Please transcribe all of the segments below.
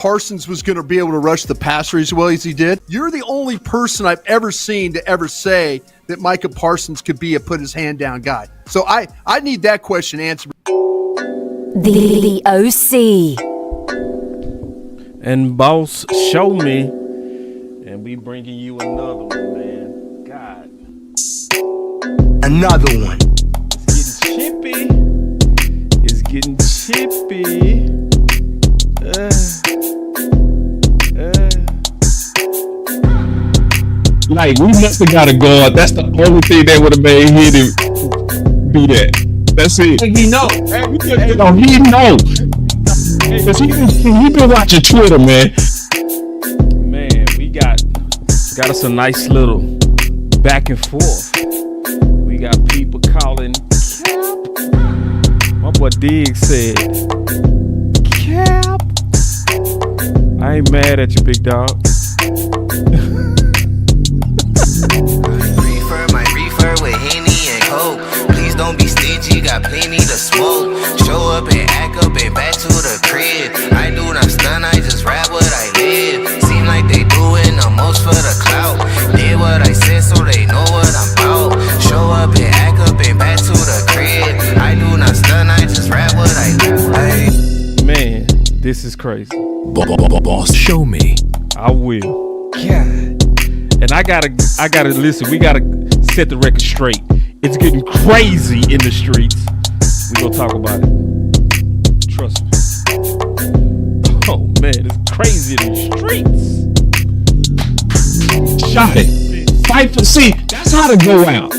Parsons was going to be able to rush the passer as well as he did. You're the only person I've ever seen to ever say that Micah Parsons could be a put his hand down guy. So I need that question answered. The OC. And Boss, show me. And we bringing you another one, man. God. Another one. It's getting chippy. Like, we must have got a guard. That's the only thing that would have made him do that. That's it. He know. He know. Cause he been watching Twitter, man. Man, we got us a nice little back and forth. We got people calling Cap. My boy Diggs said, Cap. I ain't mad at you, big dog. Reefer with Henny and Coke. Please don't be stingy, got plenty to smoke. Show up and act up and back to the crib. I do not stun, I just rap what I live. Seem like they doing the most for the clout. Did what I said so they know what I'm about. Show up and act up and back to the crib. I do not stun, I just rap what I live. Man, this is crazy. Boss, show me. I will. God. And I gotta listen. We gotta set the record straight. It's getting crazy in the streets. We gonna talk about it. Trust me. Oh man, it's crazy in the streets. Shot it. Fight for. See, that's how to go out.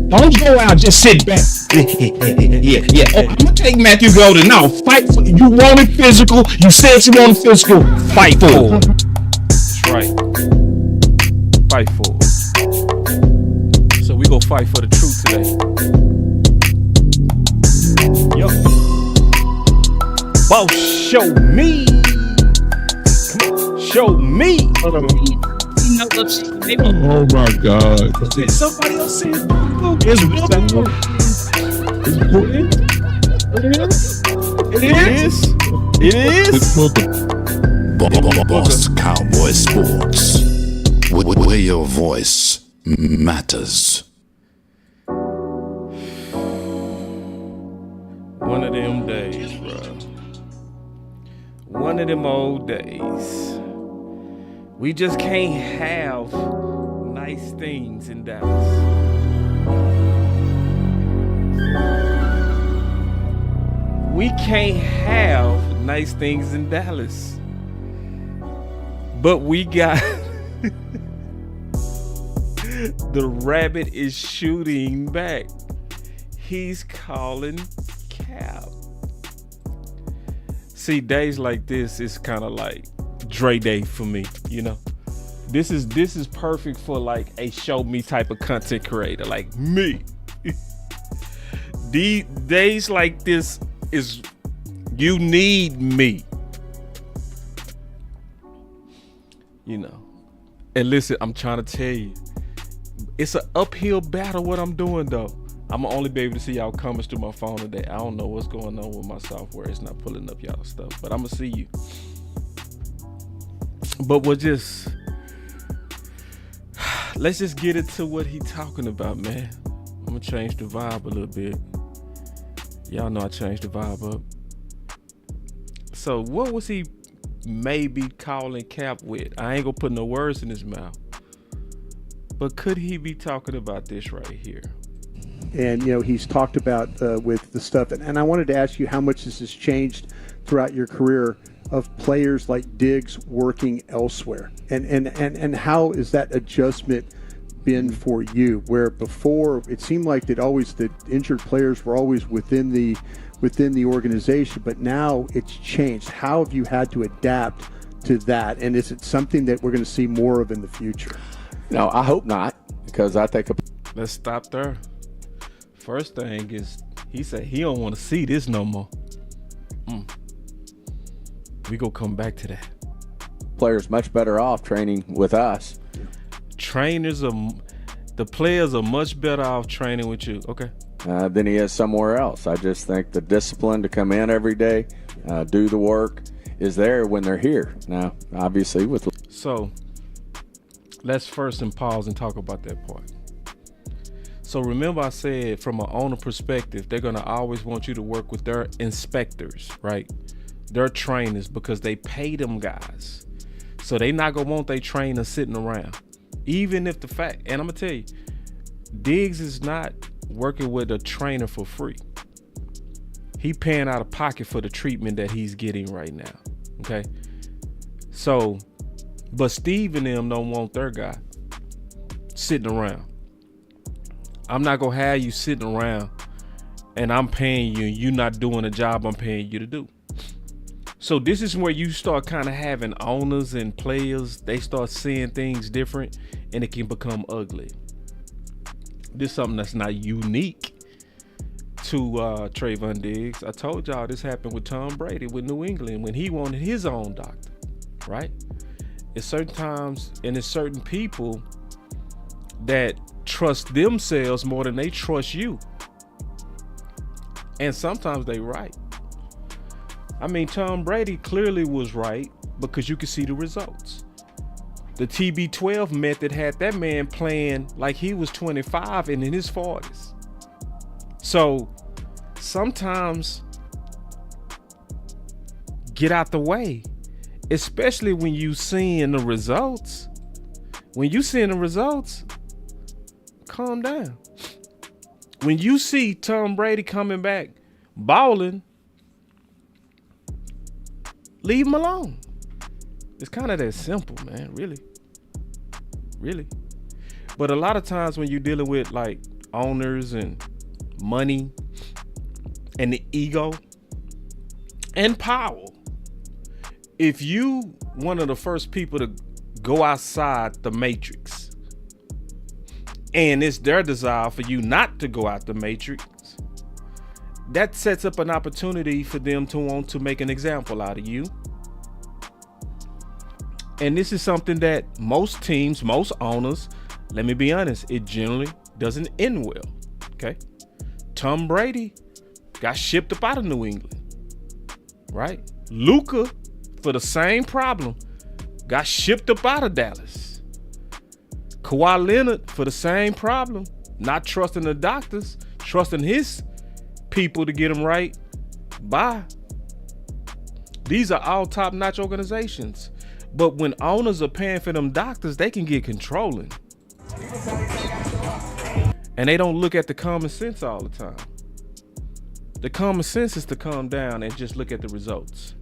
Don't go out. Just sit back. Yeah. Oh, I'm gonna take Matthew Golden. No, fight for. You wanted physical. You said you wanted physical. Fight for it. That's right. Fight for it. So we gonna fight for the truth today. Yo. Boss, show me. Come on, show me. Oh my God. Somebody else said It is. Boss Cowboy Sports. Where your voice matters. One of them days, bro. One of them old days. We just can't have nice things in Dallas. We can't have nice things in Dallas. But we got... The rabbit is shooting back. He's calling Cap. See, days like this is kind of like Dre Day for me, you know. This is perfect for like a show me type of content creator like me. The days like this is you need me. You know. And listen, I'm trying to tell you, it's an uphill battle what I'm doing though. I'm gonna only be able to see y'all comments through my phone today. I don't know what's going on with my software. It's not pulling up y'all stuff, but I'm gonna see you. But let's just get into what he talking about, man. I'm gonna change the vibe a little bit. Y'all know I changed the vibe up. So what was he maybe calling Cap with? I ain't gonna put no words in his mouth. But could he be talking about this right here? And, you know, he's talked about with the stuff. And I wanted to ask you how much this has changed throughout your career of players like Diggs working elsewhere. And how is that adjustment been for you? Where before it seemed like that always the injured players were always within the organization, but now it's changed. How have you had to adapt to that? And is it something that we're going to see more of in the future? No, I hope not, because I think. Let's stop there. First thing is, he said he don't want to see this no more. We gonna come back to that. Players much better off training with us. The players are much better off training with you. Okay. Than he is somewhere else. I just think the discipline to come in every day, do the work, is there when they're here. Now, obviously, with So let's first pause and talk about that part. So remember I said from an owner perspective, they're going to always want you to work with their inspectors, right? Their trainers, because they pay them guys. So they not going to want their trainer sitting around. Even if the fact, and I'm going to tell you, Diggs is not working with a trainer for free. He paying out of pocket for the treatment that he's getting right now. Okay. So, but Steve and them don't want their guy sitting around. I'm not gonna have you sitting around and I'm paying you and you not doing the job I'm paying you to do. So this is where you start kind of having owners and players, they start seeing things different and it can become ugly. This is something that's not unique to Trevon Diggs. I told y'all this happened with Tom Brady with New England when he wanted his own doctor, right? It's certain times and it's certain people that trust themselves more than they trust you. And sometimes they right. I mean, Tom Brady clearly was right because you could see the results. The TB12 method had that man playing like he was 25 and in his 40s. So sometimes get out the way, especially when you seeing the results. When you seeing the results, calm down. When you see Tom Brady coming back balling, leave him alone. It's kind of that simple, man, really. But a lot of times when you're dealing with like owners and money and the ego and power, if you one of the first people to go outside the matrix and it's their desire for you not to go out the matrix, that sets up an opportunity for them to want to make an example out of you. And this is something that most teams, most owners, let me be honest, it generally doesn't end well. Okay. Tom Brady got shipped up out of New England, right? Luka, for the same problem, got shipped up out of Dallas. Kawhi Leonard, for the same problem, not trusting the doctors, trusting his people to get him right. Bye. These are all top-notch organizations. But when owners are paying for them doctors, they can get controlling. And they don't look at the common sense all the time. The common sense is to calm down and just look at the results.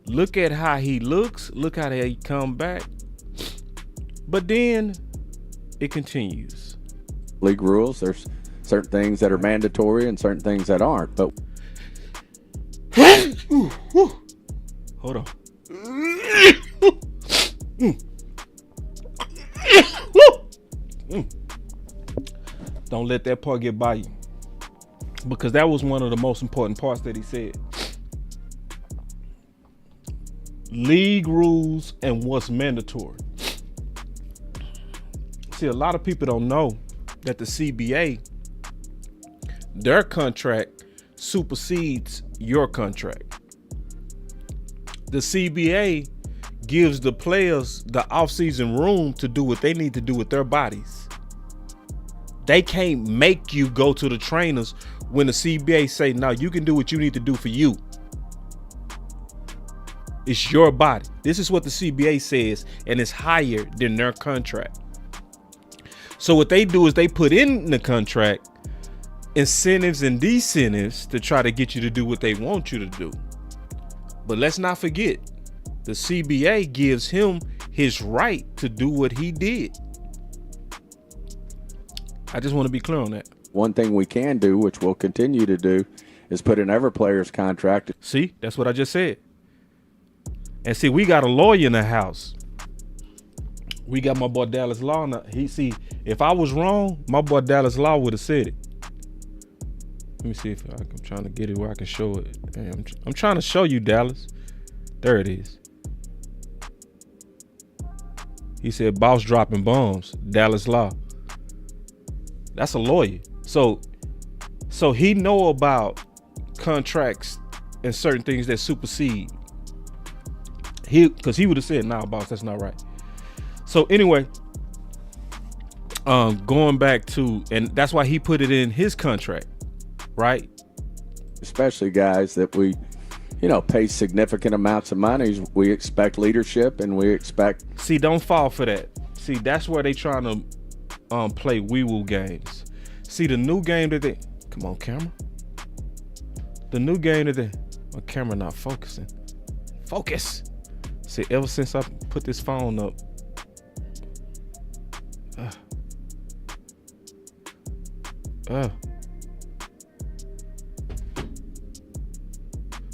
Look at how he looks. Look how he come back. But then it continues. league rules, there's certain things that are mandatory and certain things that aren't. But hold on. Don't let that part get by you, because that was one of the most important parts that he said. League rules and what's mandatory. See, a lot of people don't know that the CBA, their contract supersedes your contract. The CBA gives the players the off-season room to do what they need to do with their bodies. They can't make you go to the trainers when the CBA say, no, you can do what you need to do for you. It's your body. This is what the CBA says, and it's higher than their contract. So what they do is they put in the contract incentives and disincentives to try to get you to do what they want you to do. But let's not forget, the CBA gives him his right to do what he did. I just want to be clear on that. one thing we can do, which we'll continue to do, is put in every player's contract. See, that's what I just said. And see, we got a lawyer in the house. We got my boy Dallas Law. If I was wrong, my boy Dallas Law would have said it. Let me see if I'm trying to get it where I can show it. I'm trying to show you, Dallas. There it is. He said, boss dropping bombs, Dallas Law. That's a lawyer. So he know about contracts and certain things that supersede. Because he would have said, nah, boss, that's not right. So anyway, going back to, and that's why he put it in his contract, right? Especially guys that we, pay significant amounts of money. We expect leadership, and we expect. See, don't fall for that. See, that's where they trying to play wee-woo games. See, the new game that they, come on, camera. The new game that they, my camera not focusing. Focus. See, ever since I put this phone up,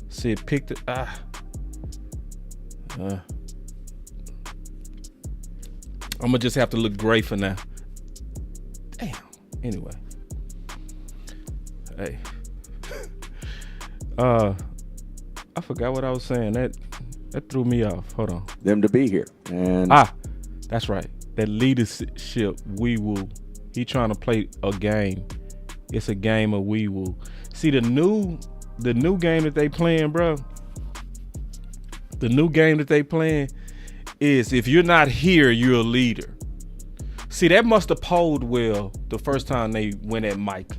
see, it picked it. I'm gonna just have to look gray for now. Damn. Anyway, hey, I forgot what I was saying. That threw me off. Hold on. Them to be here, and that's right. That leadership, wee woo. He trying to play a game. It's a game of wee woo. See, the new game that they playing, bro. The new game that they playing is if you're not here, you're a leader. See, that must have polled well the first time they went at Mike.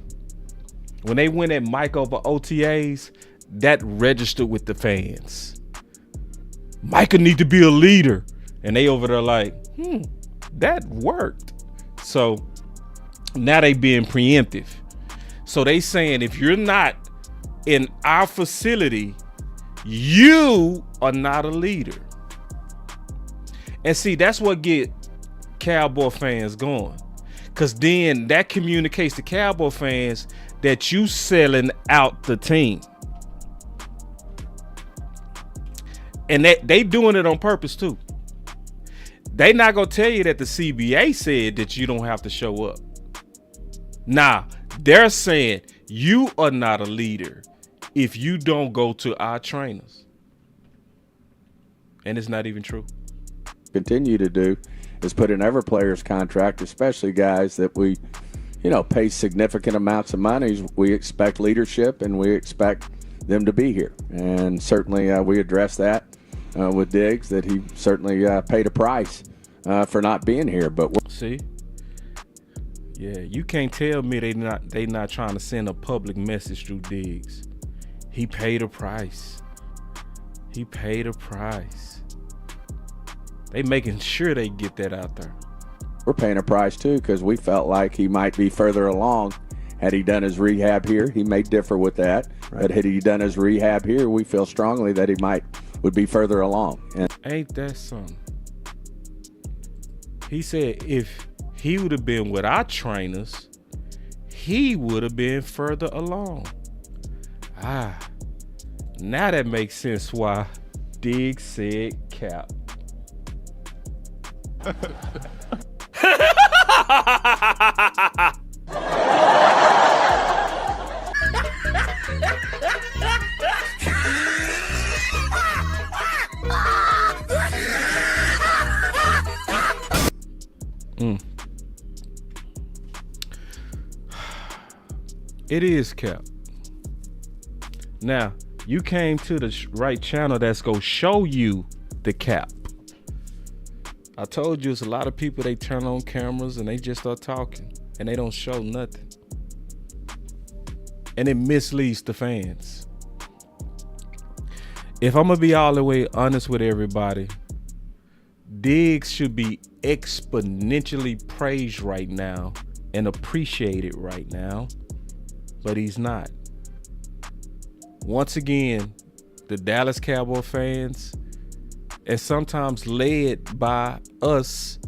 When they went at Mike over OTAs, that registered with the fans. Micah need to be a leader. And they over there like, that worked. So now they being preemptive. So they saying if you're not in our facility, you are not a leader. And see, that's what get Cowboy fans going. Cause then that communicates to Cowboy fans that you selling out the team. And they doing it on purpose too. They not gonna tell you that the CBA said that you don't have to show up. Nah, they're saying you are not a leader if you don't go to our trainers. And it's not even true. Continue to do is put in every player's contract, especially guys that we, pay significant amounts of money. We expect leadership, and we expect them to be here. And certainly we address that with Diggs, that he certainly paid a price for not being here. But see, yeah, you can't tell me they not trying to send a public message through Diggs. He paid a price. He paid a price. They making sure they get that out there. We're paying a price too, because we felt like he might be further along. Had he done his rehab here, he may differ with that. Right. But had he done his rehab here, we feel strongly that he would be further along. And ain't that something? He said if he would have been with our trainers, he would have been further along. Now that makes sense why Diggs said cap. It is cap. Now, you came to the right channel that's gonna show you the cap. I told you it's a lot of people, they turn on cameras and they just start talking and they don't show nothing. And it misleads the fans. If I'm gonna be all the way honest with everybody, Diggs should be exponentially praised right now and appreciated right now, but he's not. Once again, the Dallas Cowboy fans, and sometimes led by us,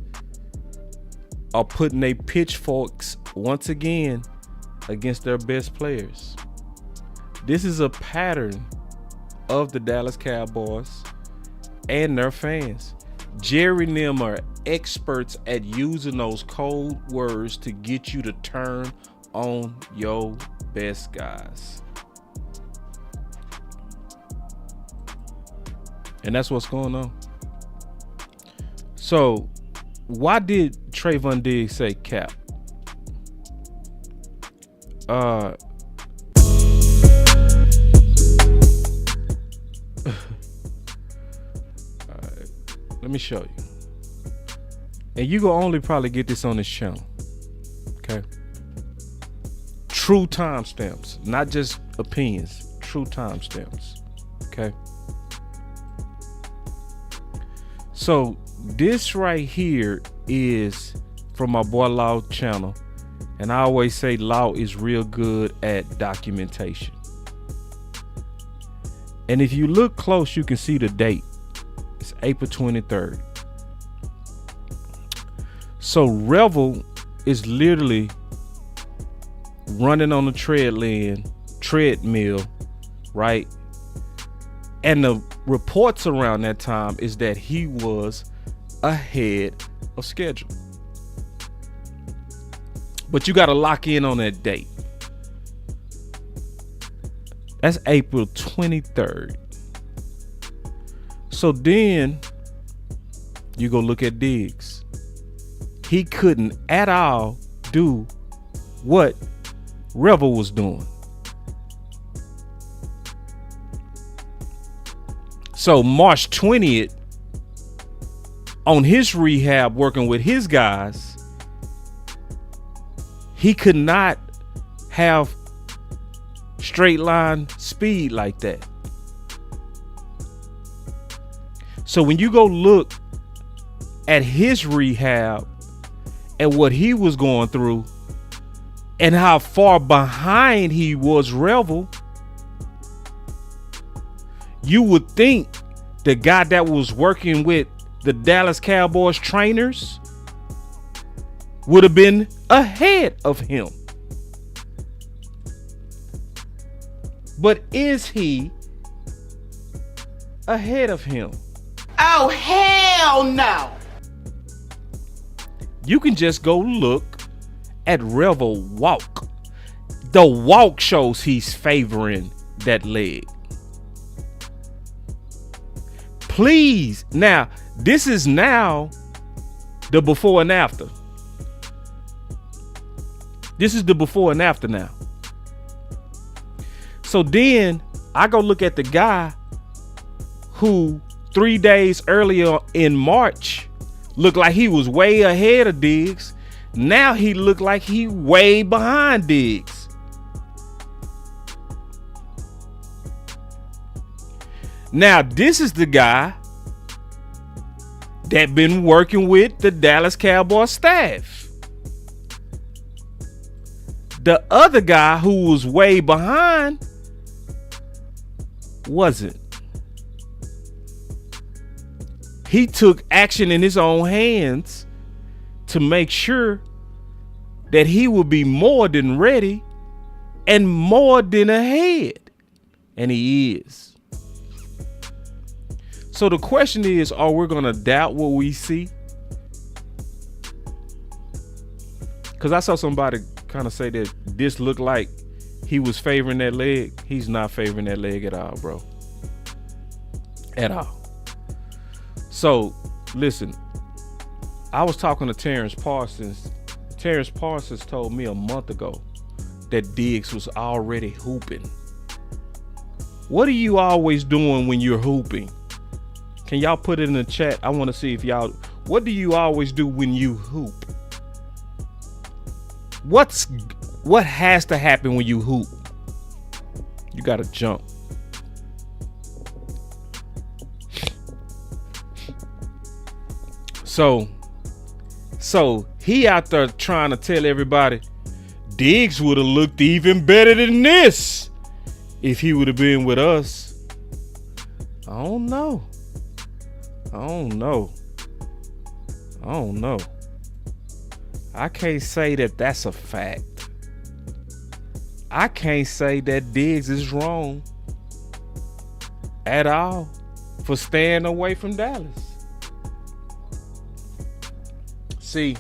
are putting their pitchforks once again against their best players. This is a pattern of the Dallas Cowboys and their fans. Jerry and them are experts at using those cold words to get you to turn on your best guys. And that's what's going on. So, why did Trevon Diggs say cap? Let me show you. And you gonna only probably get this on this channel. Okay. True timestamps, not just opinions. True timestamps. Okay. So this right here is from my boy Law channel. And I always say Law is real good at documentation. And if you look close, you can see the date. It's April 23rd. So Revel is literally running on the treadmill, right? And the reports around that time is that he was ahead of schedule. But you got to lock in on that date. That's April 23rd. So then you go look at Diggs. He couldn't at all do what Revel was doing. So March 20th, on his rehab, working with his guys, he could not have straight line speed like that. So when you go look at his rehab and what he was going through and how far behind he was Revel, you would think the guy that was working with the Dallas Cowboys trainers would have been ahead of him. But is he ahead of him? Oh, hell no. You can just go look at Revel walk. The walk shows he's favoring that leg. Please. Now, this is now the before and after. This is the before and after now. So then I go look at the guy who 3 days earlier in March looked like he was way ahead of Diggs. Now he looked like he way behind Diggs. Now this is the guy that been working with the Dallas Cowboys staff. The other guy who was way behind wasn't. He took action in his own hands to make sure that he would be more than ready and more than ahead. And he is. So the question is, are we going to doubt what we see? Because I saw somebody kind of say that this looked like he was favoring that leg. He's not favoring that leg at all, bro. At all. So, listen, I was talking to Terrence Parsons. Terrence Parsons told me a month ago that Diggs was already hooping. What are you always doing when you're hooping? Can y'all put it in the chat? I want to see if y'all, what do you always do when you hoop? What has to happen when you hoop? You got to jump. So he out there trying to tell everybody Diggs would have looked even better than this if he would have been with us. I don't know. I can't say that that's a fact. I can't say that Diggs is wrong at all for staying away from Dallas. See,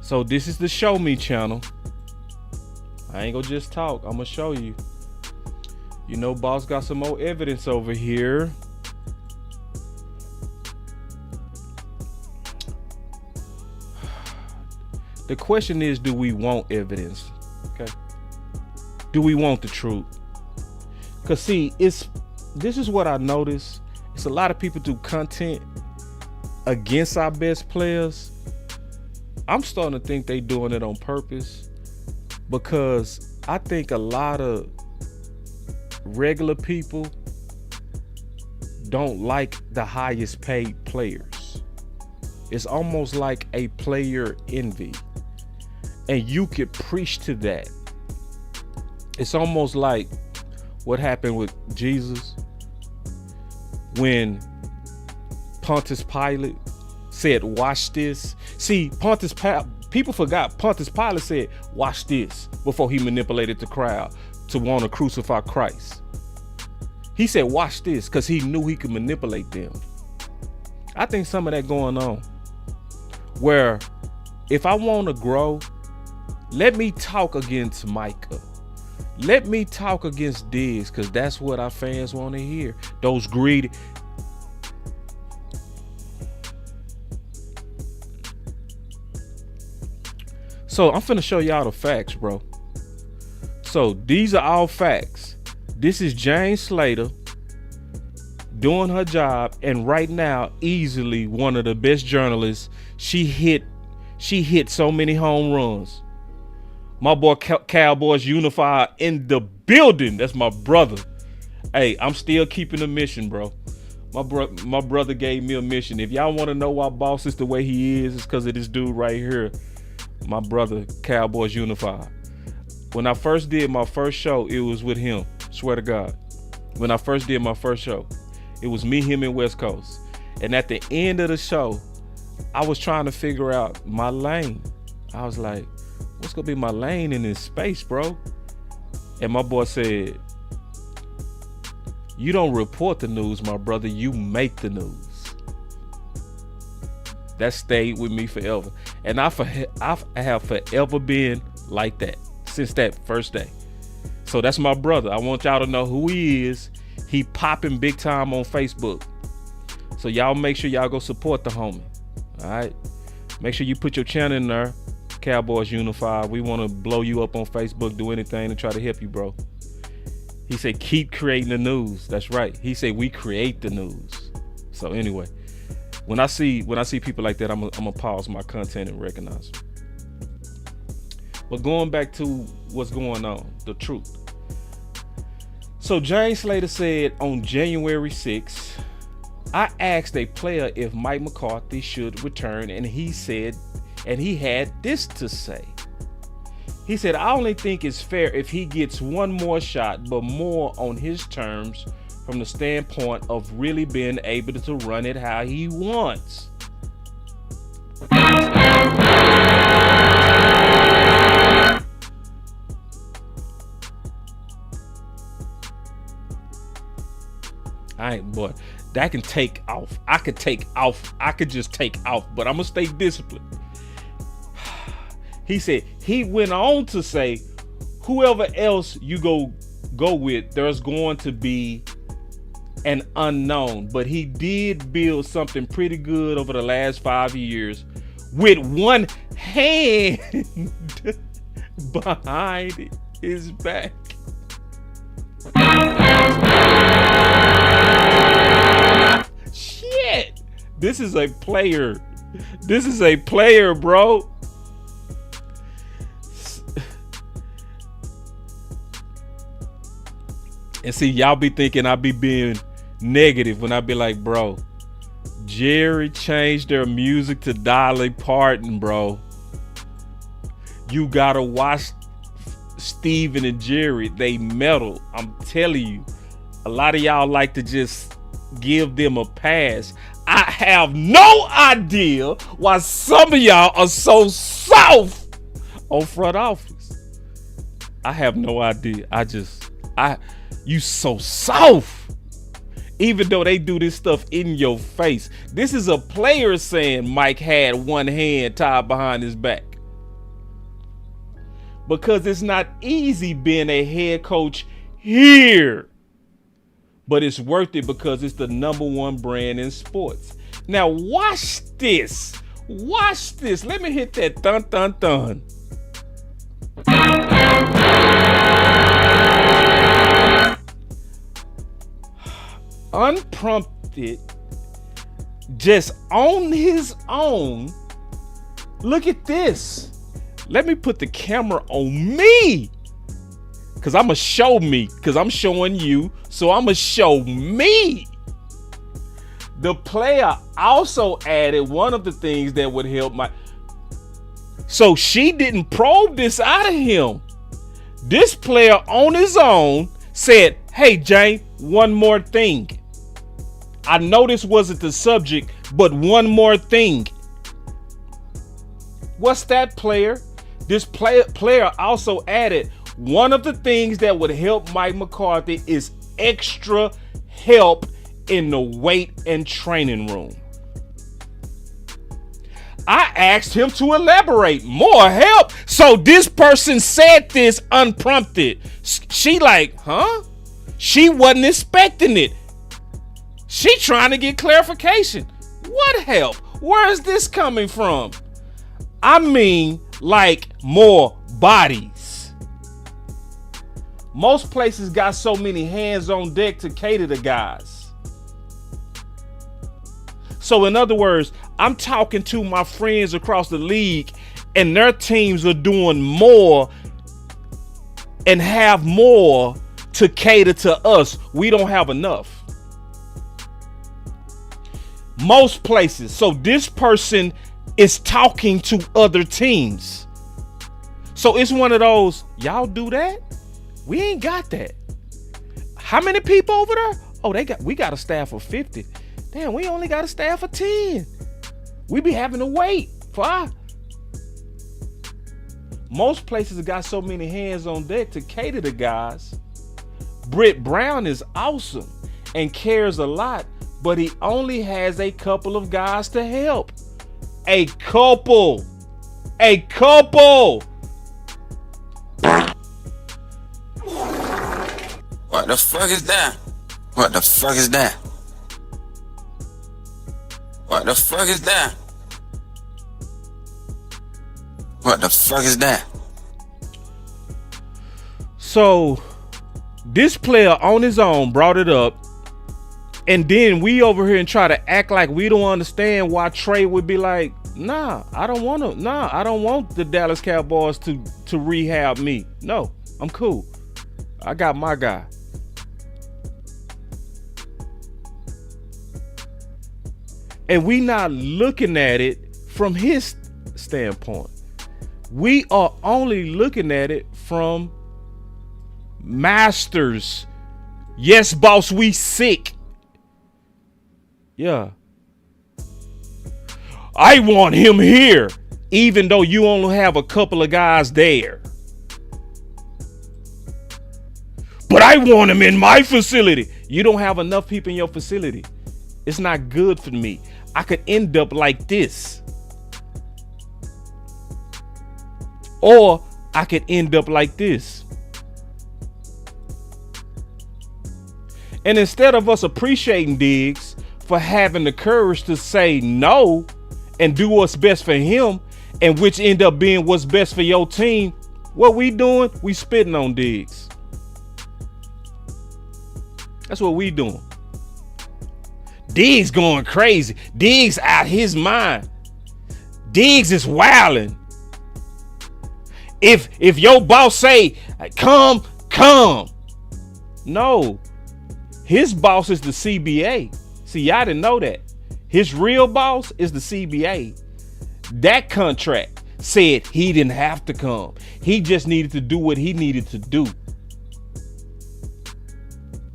so this is the Show Me channel. I ain't gonna just talk. I'm gonna show you. You know, boss got some more evidence over here. The question is, do we want evidence? Okay. Do we want the truth? Cause see, this is what I noticed. It's a lot of people do content against our best players. I'm starting to think they doing it on purpose, because I think a lot of regular people don't like the highest paid players. It's almost like a player envy, and you could preach to that. It's almost like what happened with Jesus when Pontius Pilate said, "Watch this." See, people forgot Pontius Pilate said, "Watch this," before he manipulated the crowd to want to crucify Christ. He said, "Watch this," because he knew he could manipulate them. I think some of that going on, where if I want to grow, let me talk against Micah. Let me talk against Diggs, because that's what our fans want to hear. Those greedy. So I'm finna show y'all the facts, bro. So these are all facts. This is Jane Slater doing her job, and right now, easily one of the best journalists. She hit so many home runs. My boy Cowboys Unified in the building. That's my brother. Hey, I'm still keeping the mission, bro. My brother gave me a mission. If y'all want to know why Boss is the way he is, it's because of this dude right here. My brother Cowboys Unified. When I first did my first show, it was with him. Swear to God. When I first did my first show, it was me, him, and West Coast. And at the end of the show, I was trying to figure out my lane. I was like, what's gonna be my lane in this space, bro? And my boy said, you don't report the news, my brother, you make the news. That stayed with me forever. And I have forever been like that since that first day. So that's my brother. I want y'all to know who he is. He popping big time on Facebook. So y'all make sure y'all go support the homie. All right. Make sure you put your channel in there. Cowboys Unified. We want to blow you up on Facebook, do anything to try to help you, bro. He said, keep creating the news. That's right. He said, we create the news. So anyway, when I see people like that, I'm gonna pause my content and recognize them. But going back to what's going on, the truth. So James Slater said on January 6th, I asked a player if Mike McCarthy should return, and he said, and he had this to say. He said, I only think it's fair if he gets one more shot, but more on his terms from the standpoint of really being able to run it how he wants. Boy, that can take off. I could take off. I could just take off, but I'm gonna stay disciplined. He said, he went on to say, whoever else you go with, there's going to be an unknown, but he did build something pretty good over the last 5 years with one hand behind his back. Shit, this is a player. This is a player, bro. And see, y'all be thinking I be being negative when I be like, bro, Jerry changed their music to Dolly Parton, bro. You gotta watch Steven and Jerry. They metal. I'm telling you, a lot of y'all like to just give them a pass. I have no idea why some of y'all are so soft on front office. I have no idea. You so soft. Even though they do this stuff in your face. This is a player saying Mike had one hand tied behind his back. Because it's not easy being a head coach here. But it's worth it because it's the #1 brand in sports. Now watch this. Watch this. Let me hit that dun dun dun. unprompted, just on his own. Look at this. Let me put the camera on me. Because I'm going to show me. Because I'm showing you. So I'm going to show me. The player also added one of the things that would help my... So she didn't probe this out of him. This player on his own said, hey, Jane, one more thing. I know this wasn't the subject, but one more thing. What's that, player? This player also added, one of the things that would help Mike McCarthy is extra help in the weight and training room. I asked him to elaborate. More help. So this person said this unprompted. She like, huh? She wasn't expecting it. She trying to get clarification. What help? Where is this coming from? I mean, like more bodies. Most places got so many hands on deck to cater to guys. So in other words, I'm talking to my friends across the league and their teams are doing more and have more to cater to us. We don't have enough. Most places. So this person is talking to other teams. So it's one of those, y'all do that? We ain't got that. How many people over there? Oh, we got a staff of 50. Damn, we only got a staff of 10. We be having to wait for most places have got so many hands on deck to cater to guys. Britt Brown is awesome and cares a lot, but he only has a couple of guys to help. A couple. What the fuck is that? What the fuck is that? What the fuck is that? What the fuck is that? So this player on his own brought it up, and then we over here and try to act like we don't understand why Trey would be like, I don't want the Dallas Cowboys to rehab me. No, I'm cool. I got my guy. And we not looking at it from his standpoint. We are only looking at it from Masters. Yes, boss, we sick. Yeah. I want him here, even though you only have a couple of guys there. But I want him in my facility. You don't have enough people in your facility. It's not good for me. I could end up like this. Or I could end up like this. And instead of us appreciating Diggs for having the courage to say no and do what's best for him, and which end up being what's best for your team, what we doing? We spitting on Diggs. That's what we doing. Diggs going crazy. Diggs out his mind. Diggs is wilding. If your boss say, come. No. His boss is the CBA. See, y'all didn't know that. His real boss is the CBA. That contract said he didn't have to come. He just needed to do what he needed to do.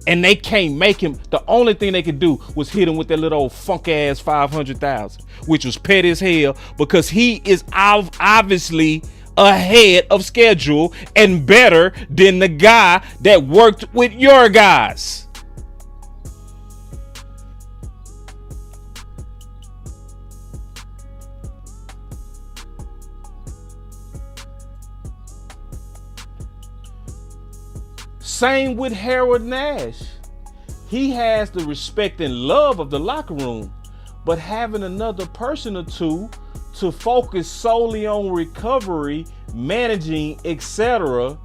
And they can't make him. The only thing they could do was hit him with that little old funk ass 500,000, which was petty as hell because he is obviously ahead of schedule and better than the guy that worked with your guys. Same with Harold Nash. He has the respect and love of the locker room, but having another person or two to focus solely on recovery, managing, etc.,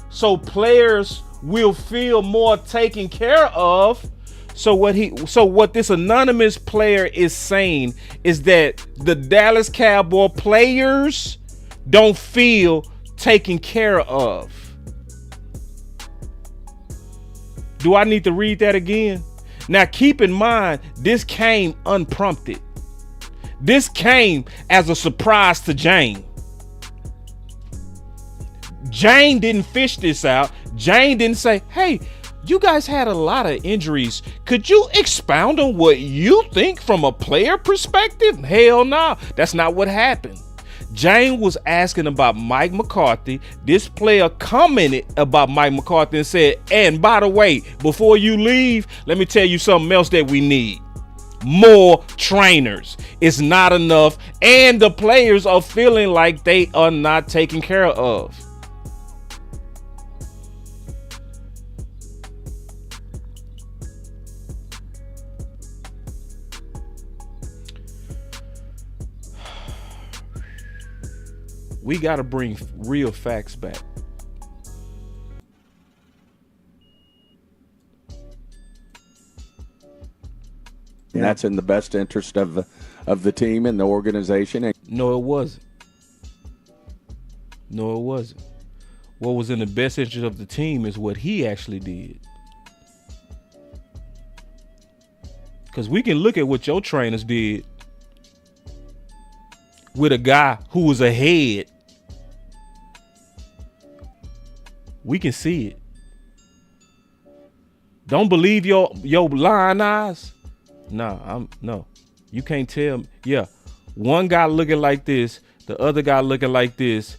so players will feel more taken care of, So what this anonymous player is saying is that the Dallas Cowboy players don't feel taken care of. Do I need to read that again? Now keep in mind, this came unprompted. This came as a surprise to Jane. Jane didn't fish this out. Jane didn't say, hey, you guys had a lot of injuries. Could you expound on what you think from a player perspective? Hell no, that's not what happened. Jane was asking about Mike McCarthy. This player commented about Mike McCarthy and said, and by the way, before you leave, let me tell you something else that we need. More trainers. It's not enough, and the players are feeling like they are not taken care of. We got to bring real facts back. And that's in the best interest of the team and the organization. No, it wasn't. No, it wasn't. What was in the best interest of the team is what he actually did. Because we can look at what your trainers did with a guy who was ahead. We can see it. Don't believe your blind eyes. No, you can't tell me. Yeah, one guy looking like this, the other guy looking like this,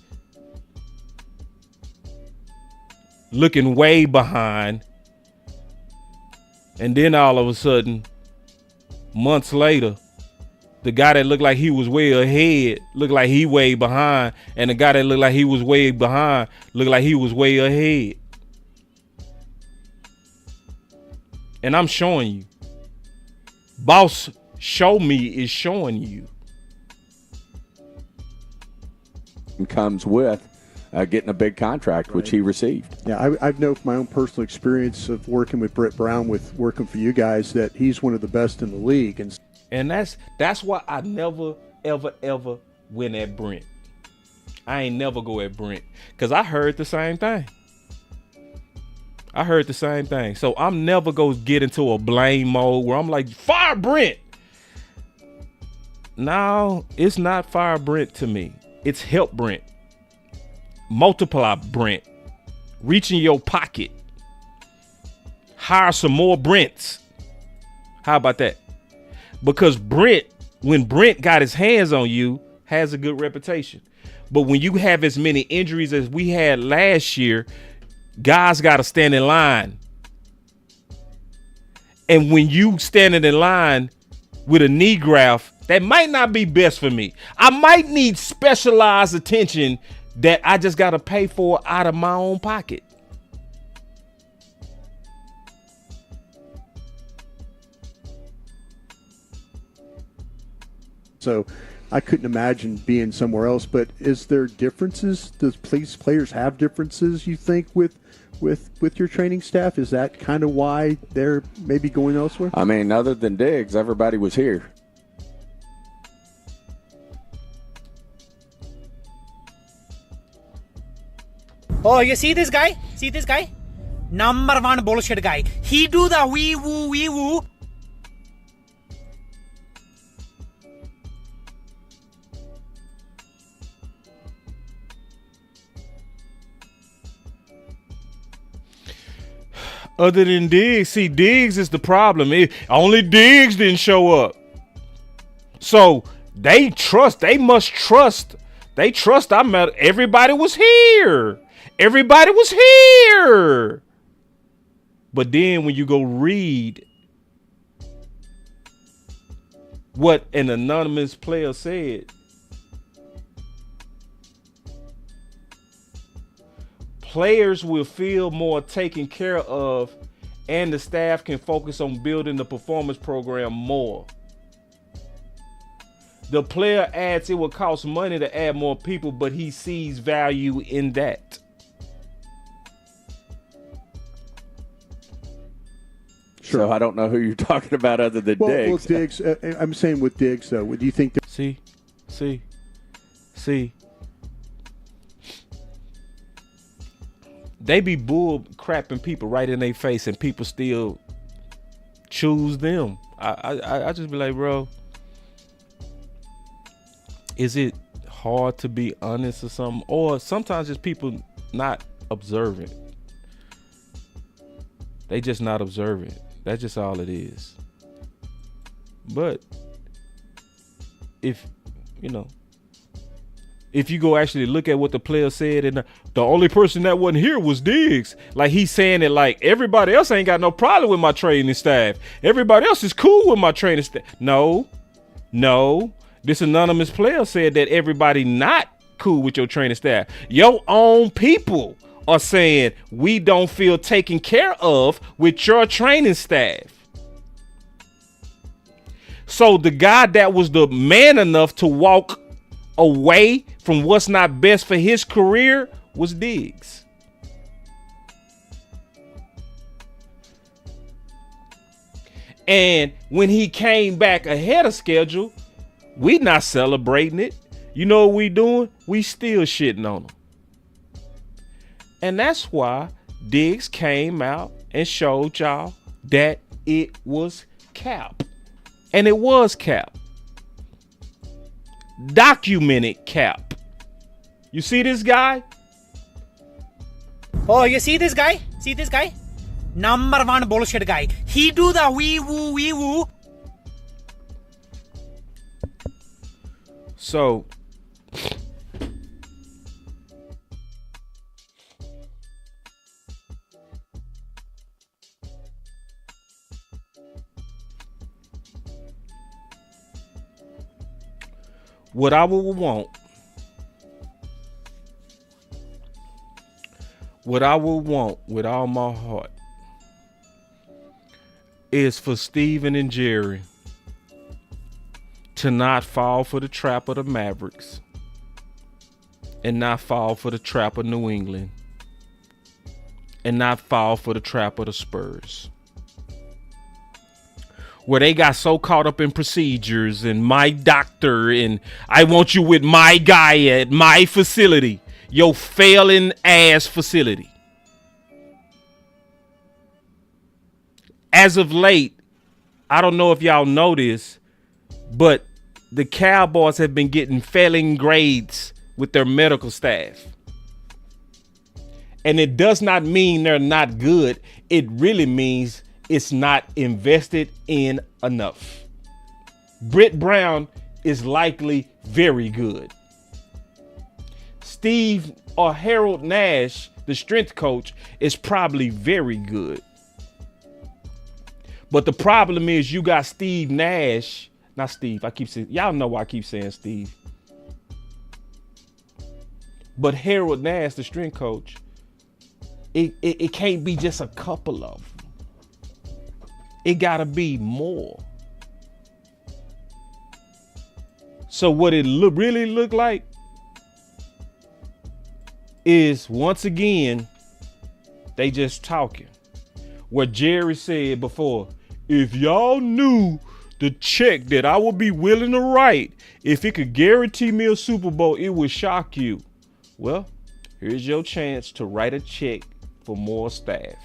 looking way behind, and then all of a sudden, months later, the guy that looked like he was way ahead looked like he way behind, and the guy that looked like he was way behind looked like he was way ahead. And I'm showing you. Boss Show Me is showing you. Comes with getting a big contract, which he received. Yeah, I know from my own personal experience of working with Brett Brown, with working for you guys, that he's one of the best in the league. And that's why I never, ever win at Brent. I ain't never go at Brent, because I heard the same thing. So I'm never going to get into a blame mode where I'm like, fire Brent. No, it's not fire Brent to me. It's help Brent. Multiply Brent. Reach in your pocket. Hire some more Brents. How about that? Because Brent, when Brent got his hands on you, has a good reputation. But when you have as many injuries as we had last year, guys got to stand in line. And when you standing in line with a knee graft, that might not be best for me. I might need specialized attention that I just got to pay for out of my own pocket. So I couldn't imagine being somewhere else. But is there differences? Does players have differences, you think, with your training staff? Is that kind of why they're maybe going elsewhere? I mean, other than Diggs, everybody was here. Oh, you see this guy? See this guy? Number one bullshit guy. He do the wee woo. Other than Diggs, see, Diggs is the problem. Only Diggs didn't show up. So they must trust. They trust everybody was here. Everybody was here. But then when you go read what an anonymous player said, players will feel more taken care of, and the staff can focus on building the performance program more. The player adds it will cost money to add more people, but he sees value in that. So I don't know who you're talking about other than Diggs. Well, Diggs. I'm saying with Diggs, though. Do you think that? See. They be bull crapping people right in their face, and people still choose them. I just be like, bro, is it hard to be honest or something? Or sometimes it's people not observant. They just not observant. That's just all it is. But if you go actually look at what the player said, and the only person that wasn't here was Diggs. Like, he's saying it like everybody else ain't got no problem with my training staff. Everybody else is cool with my training staff. No. This anonymous player said that everybody not cool with your training staff. Your own people are saying we don't feel taken care of with your training staff. So the guy that was the man enough to walk away from what's not best for his career was Diggs. And when he came back ahead of schedule, we not celebrating it. You know what we doing? We still shitting on him. And that's why Diggs came out and showed y'all that it was cap. And it was cap. Documented cap. You see this guy? Oh, you see this guy? See this guy? Number one bullshit guy. He do the wee woo. So what I would want with all my heart is for Steven and Jerry to not fall for the trap of the Mavericks and not fall for the trap of New England and not fall for the trap of the Spurs, where they got so caught up in procedures and my doctor and I want you with my guy at my facility, your failing ass facility. As of late, I don't know if y'all know this, but the Cowboys have been getting failing grades with their medical staff. And it does not mean they're not good. It really means it's not invested in enough. Britt Brown is likely very good. Steve or Harold Nash, the strength coach, is probably very good. But the problem is you got Steve Nash, not Steve. I keep saying, y'all know why I keep saying Steve. But Harold Nash, the strength coach, it can't be just a couple of them. It gotta be more. So what it really look like is, once again, they just talking. What Jerry said before, if y'all knew the check that I would be willing to write if it could guarantee me a Super Bowl, it would shock you. Well, here's your chance to write a check for more staff.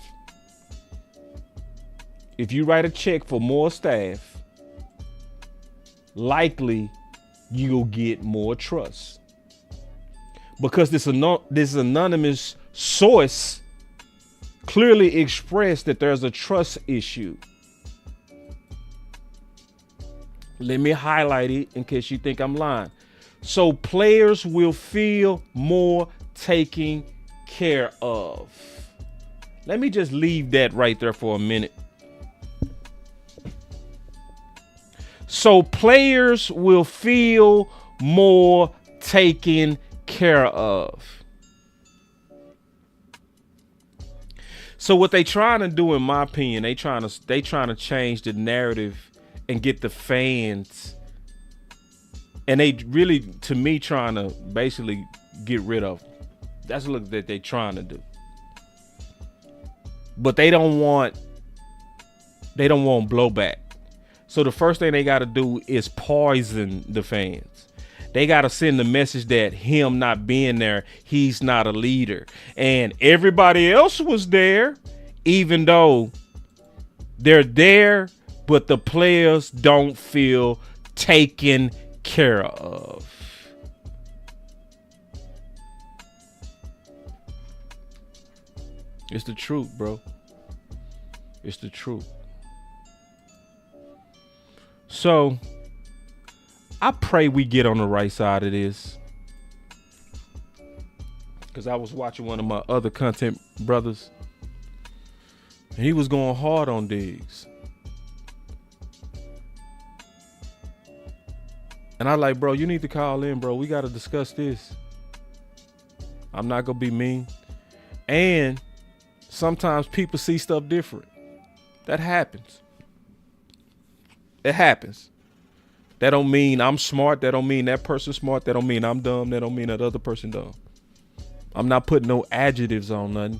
If you write a check for more staff, likely you'll get more trust. Because this anonymous source clearly expressed that there's a trust issue. Let me highlight it in case you think I'm lying. So players will feel more taken care of. Let me just leave that right there for a minute. So players will feel more taken care of. So what they trying to do, in my opinion, they trying to change the narrative and get the fans, and they really, to me, trying to basically get rid of them. That's what that they trying to do. But they don't want They don't want blowback. So the first thing they got to do is poison the fans. They got to send the message that him not being there, he's not a leader. And everybody else was there, even though they're there, but the players don't feel taken care of. It's the truth, bro. It's the truth. So I pray we get on the right side of this. Because I was watching one of my other content brothers, and he was going hard on Diggs. And I like, bro, you need to call in, bro. We got to discuss this. I'm not going to be mean. And sometimes people see stuff different. That happens. It happens. That don't mean I'm smart. That don't mean that person's smart. That don't mean I'm dumb. That don't mean that other person dumb. I'm not putting no adjectives on nothing.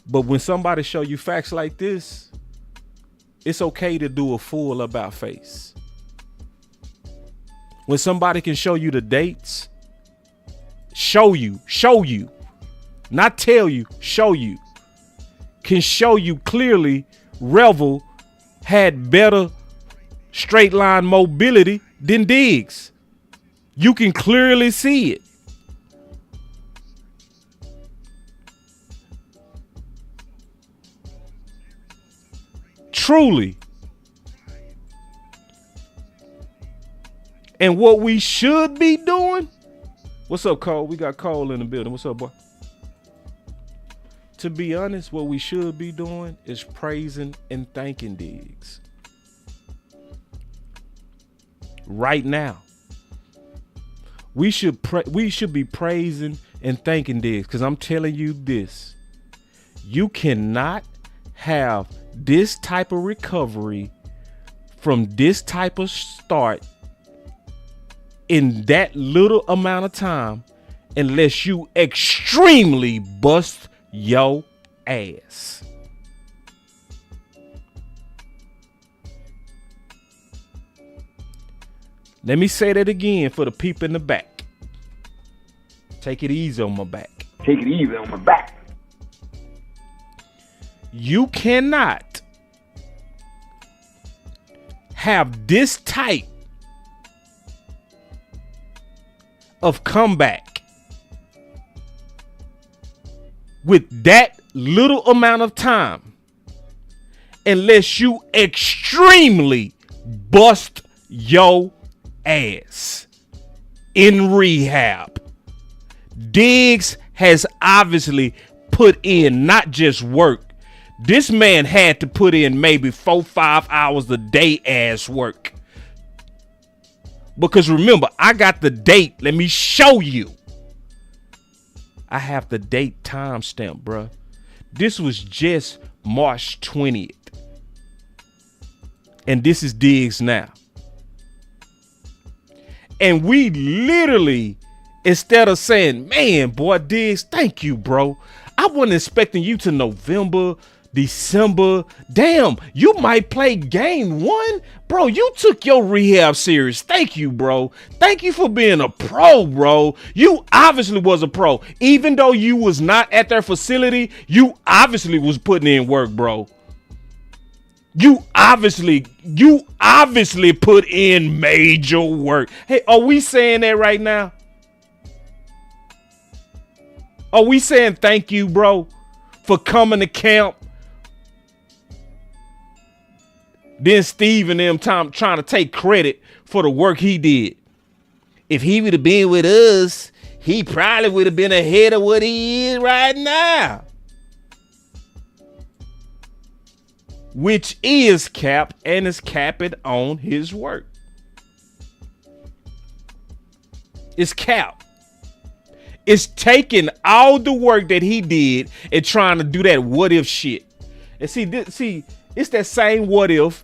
But when somebody show you facts like this, it's okay to do a full about face. When somebody can show you the dates, show you, not tell you, show you, can show you clearly Revel had better straight line mobility than Diggs. You can clearly see it. Truly. And what we should be doing. What's up, Cole? We got Cole in the building. What's up, boy? To be honest, what we should be doing is praising and thanking Diggs. Right now. We should be praising and thanking Diggs, because I'm telling you this. You cannot have this type of recovery from this type of start in that little amount of time unless you extremely bust your ass. Let me say that again for the people in the back. Take it easy on my back. Take it easy on my back. You cannot have this type of comeback with that little amount of time unless you extremely bust your ass in rehab. Diggs has obviously put in not just work. This man had to put in maybe 4-5 hours a day ass work. Because remember, I got the date. Let me show you. I have the date timestamp, bruh. This was just March 20th. And this is Diggs now. And we literally, instead of saying, man, boy, Diggs, thank you, bro. I wasn't expecting you to November, December. Damn, you might play game 1. Bro, you took your rehab serious. Thank you, bro. Thank you for being a pro, bro. You obviously was a pro. Even though you was not at their facility, you obviously was putting in work, bro. You obviously put in major work. Hey, are we saying that right now? Are we saying thank you, bro, for coming to camp? Then Steve and them trying to take credit for the work he did. If he would have been with us, he probably would have been ahead of what he is right now. Which is cap and is capping on his work. It's cap. It's taking all the work that he did and trying to do that what if shit. And see, it's that same what if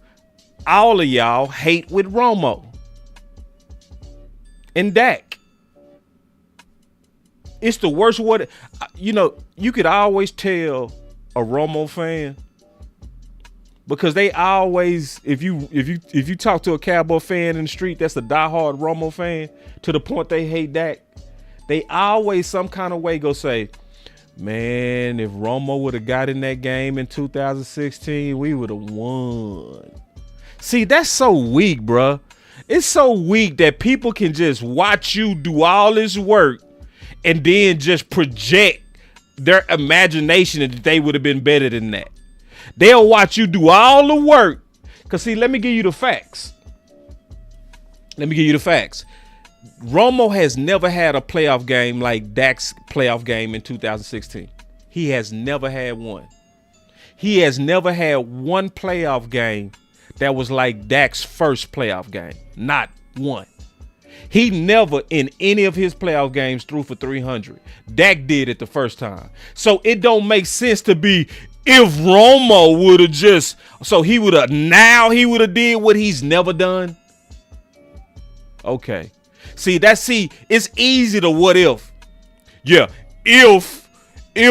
all of y'all hate with Romo and Dak. It's the worst what, you know, you could always tell a Romo fan Because they always, if you talk to a Cowboy fan in the street that's a diehard Romo fan to the point they hate Dak, they always some kind of way go say, man, if Romo would have got in that game in 2016, we would have won. See, that's so weak, bruh. It's so weak that people can just watch you do all this work and then just project their imagination that they would have been better than that. They'll watch you do all the work. Because, see, let me give you the facts. Romo has never had a playoff game like Dak's playoff game in 2016. He has never had one. He has never had one playoff game that was like Dak's first playoff game. Not one. He never in any of his playoff games threw for 300. Dak did it the first time. So it don't make sense to be if Romo would have just, so he would have did what he's never done. Okay. See, it's easy to what if. Yeah, if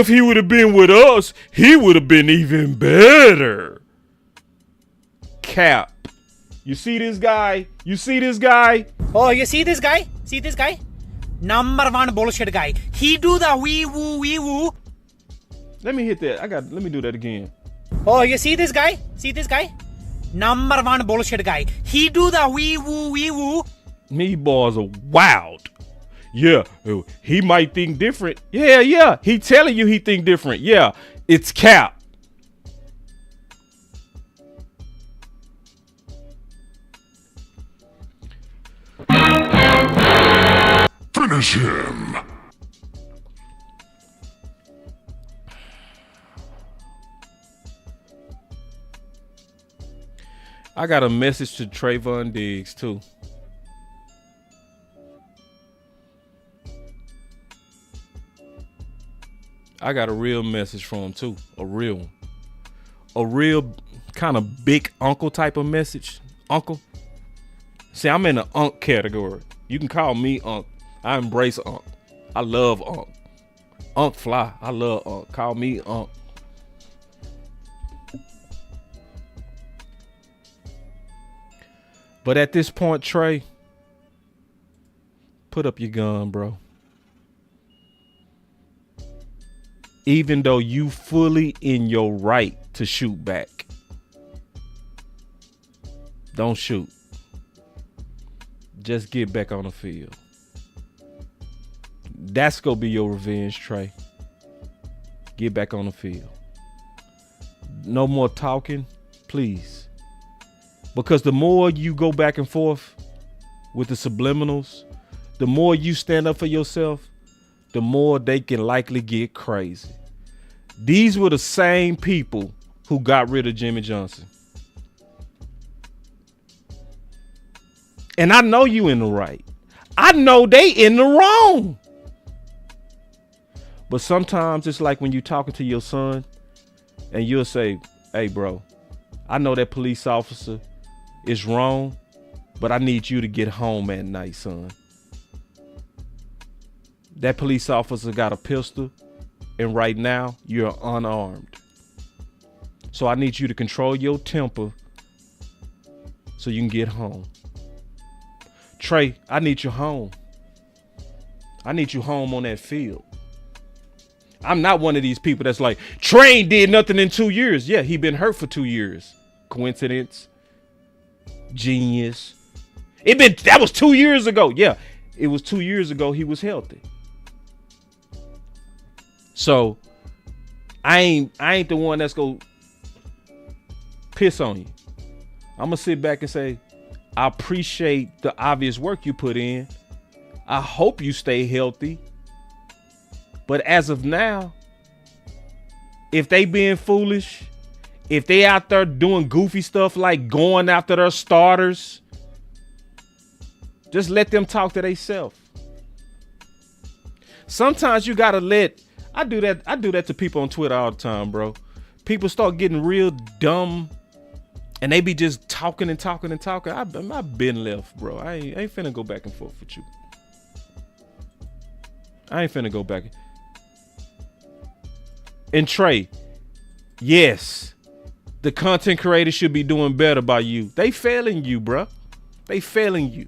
he would have been with us, he would have been even better. Cap. You see this guy? Oh, you see this guy? Number one bullshit guy. He do the wee woo. Let me hit that. Let me do that again. Oh, you see this guy? Number one bullshit guy. He do the wee woo. Me boys are wild. Yeah, he might think different. Yeah. He telling you he think different. Yeah, it's Cap. Finish him. I got a message to Trevon Diggs too. I got a real message from him too. A real one. A real kind of big uncle type of message. Uncle. See, I'm in the Unc category. You can call me Unc. I embrace Unc. I love Unc. Unc fly. I love Unc. Call me Unc. But at this point, Trey, put up your gun, bro. Even though you fully in your right to shoot back. Don't shoot. Just get back on the field. That's going to be your revenge, Trey. Get back on the field. No more talking, please. Because the more you go back and forth with the subliminals, the more you stand up for yourself, the more they can likely get crazy. These were the same people who got rid of Jimmy Johnson. And I know you in the right. I know they in the wrong. But sometimes it's like when you're talking to your son and you'll say, hey, bro, I know that police officer is wrong, but I need you to get home at night, son. That police officer got a pistol, and right now you're unarmed. So I need you to control your temper so you can get home. Trey, I need you home. I need you home on that field. I'm not one of these people that's like, Trey did nothing in 2 years. Yeah, he been hurt for 2 years. Coincidence? Genius? That was 2 years ago. Yeah, it was 2 years ago he was healthy. So I ain't the one that's gonna piss on you. I'm gonna sit back and say, I appreciate the obvious work you put in. I hope you stay healthy. But as of now, if they being foolish, if they out there doing goofy stuff like going after their starters, just let them talk to themselves. Sometimes you gotta I do that to people on Twitter all the time, bro. People start getting real dumb and they be just talking and talking and talking. I've been left, bro. I ain't finna go back and forth with you. I ain't finna go back. And Trey, yes, The content creators should be doing better by you. They failing you, bruh. They failing you.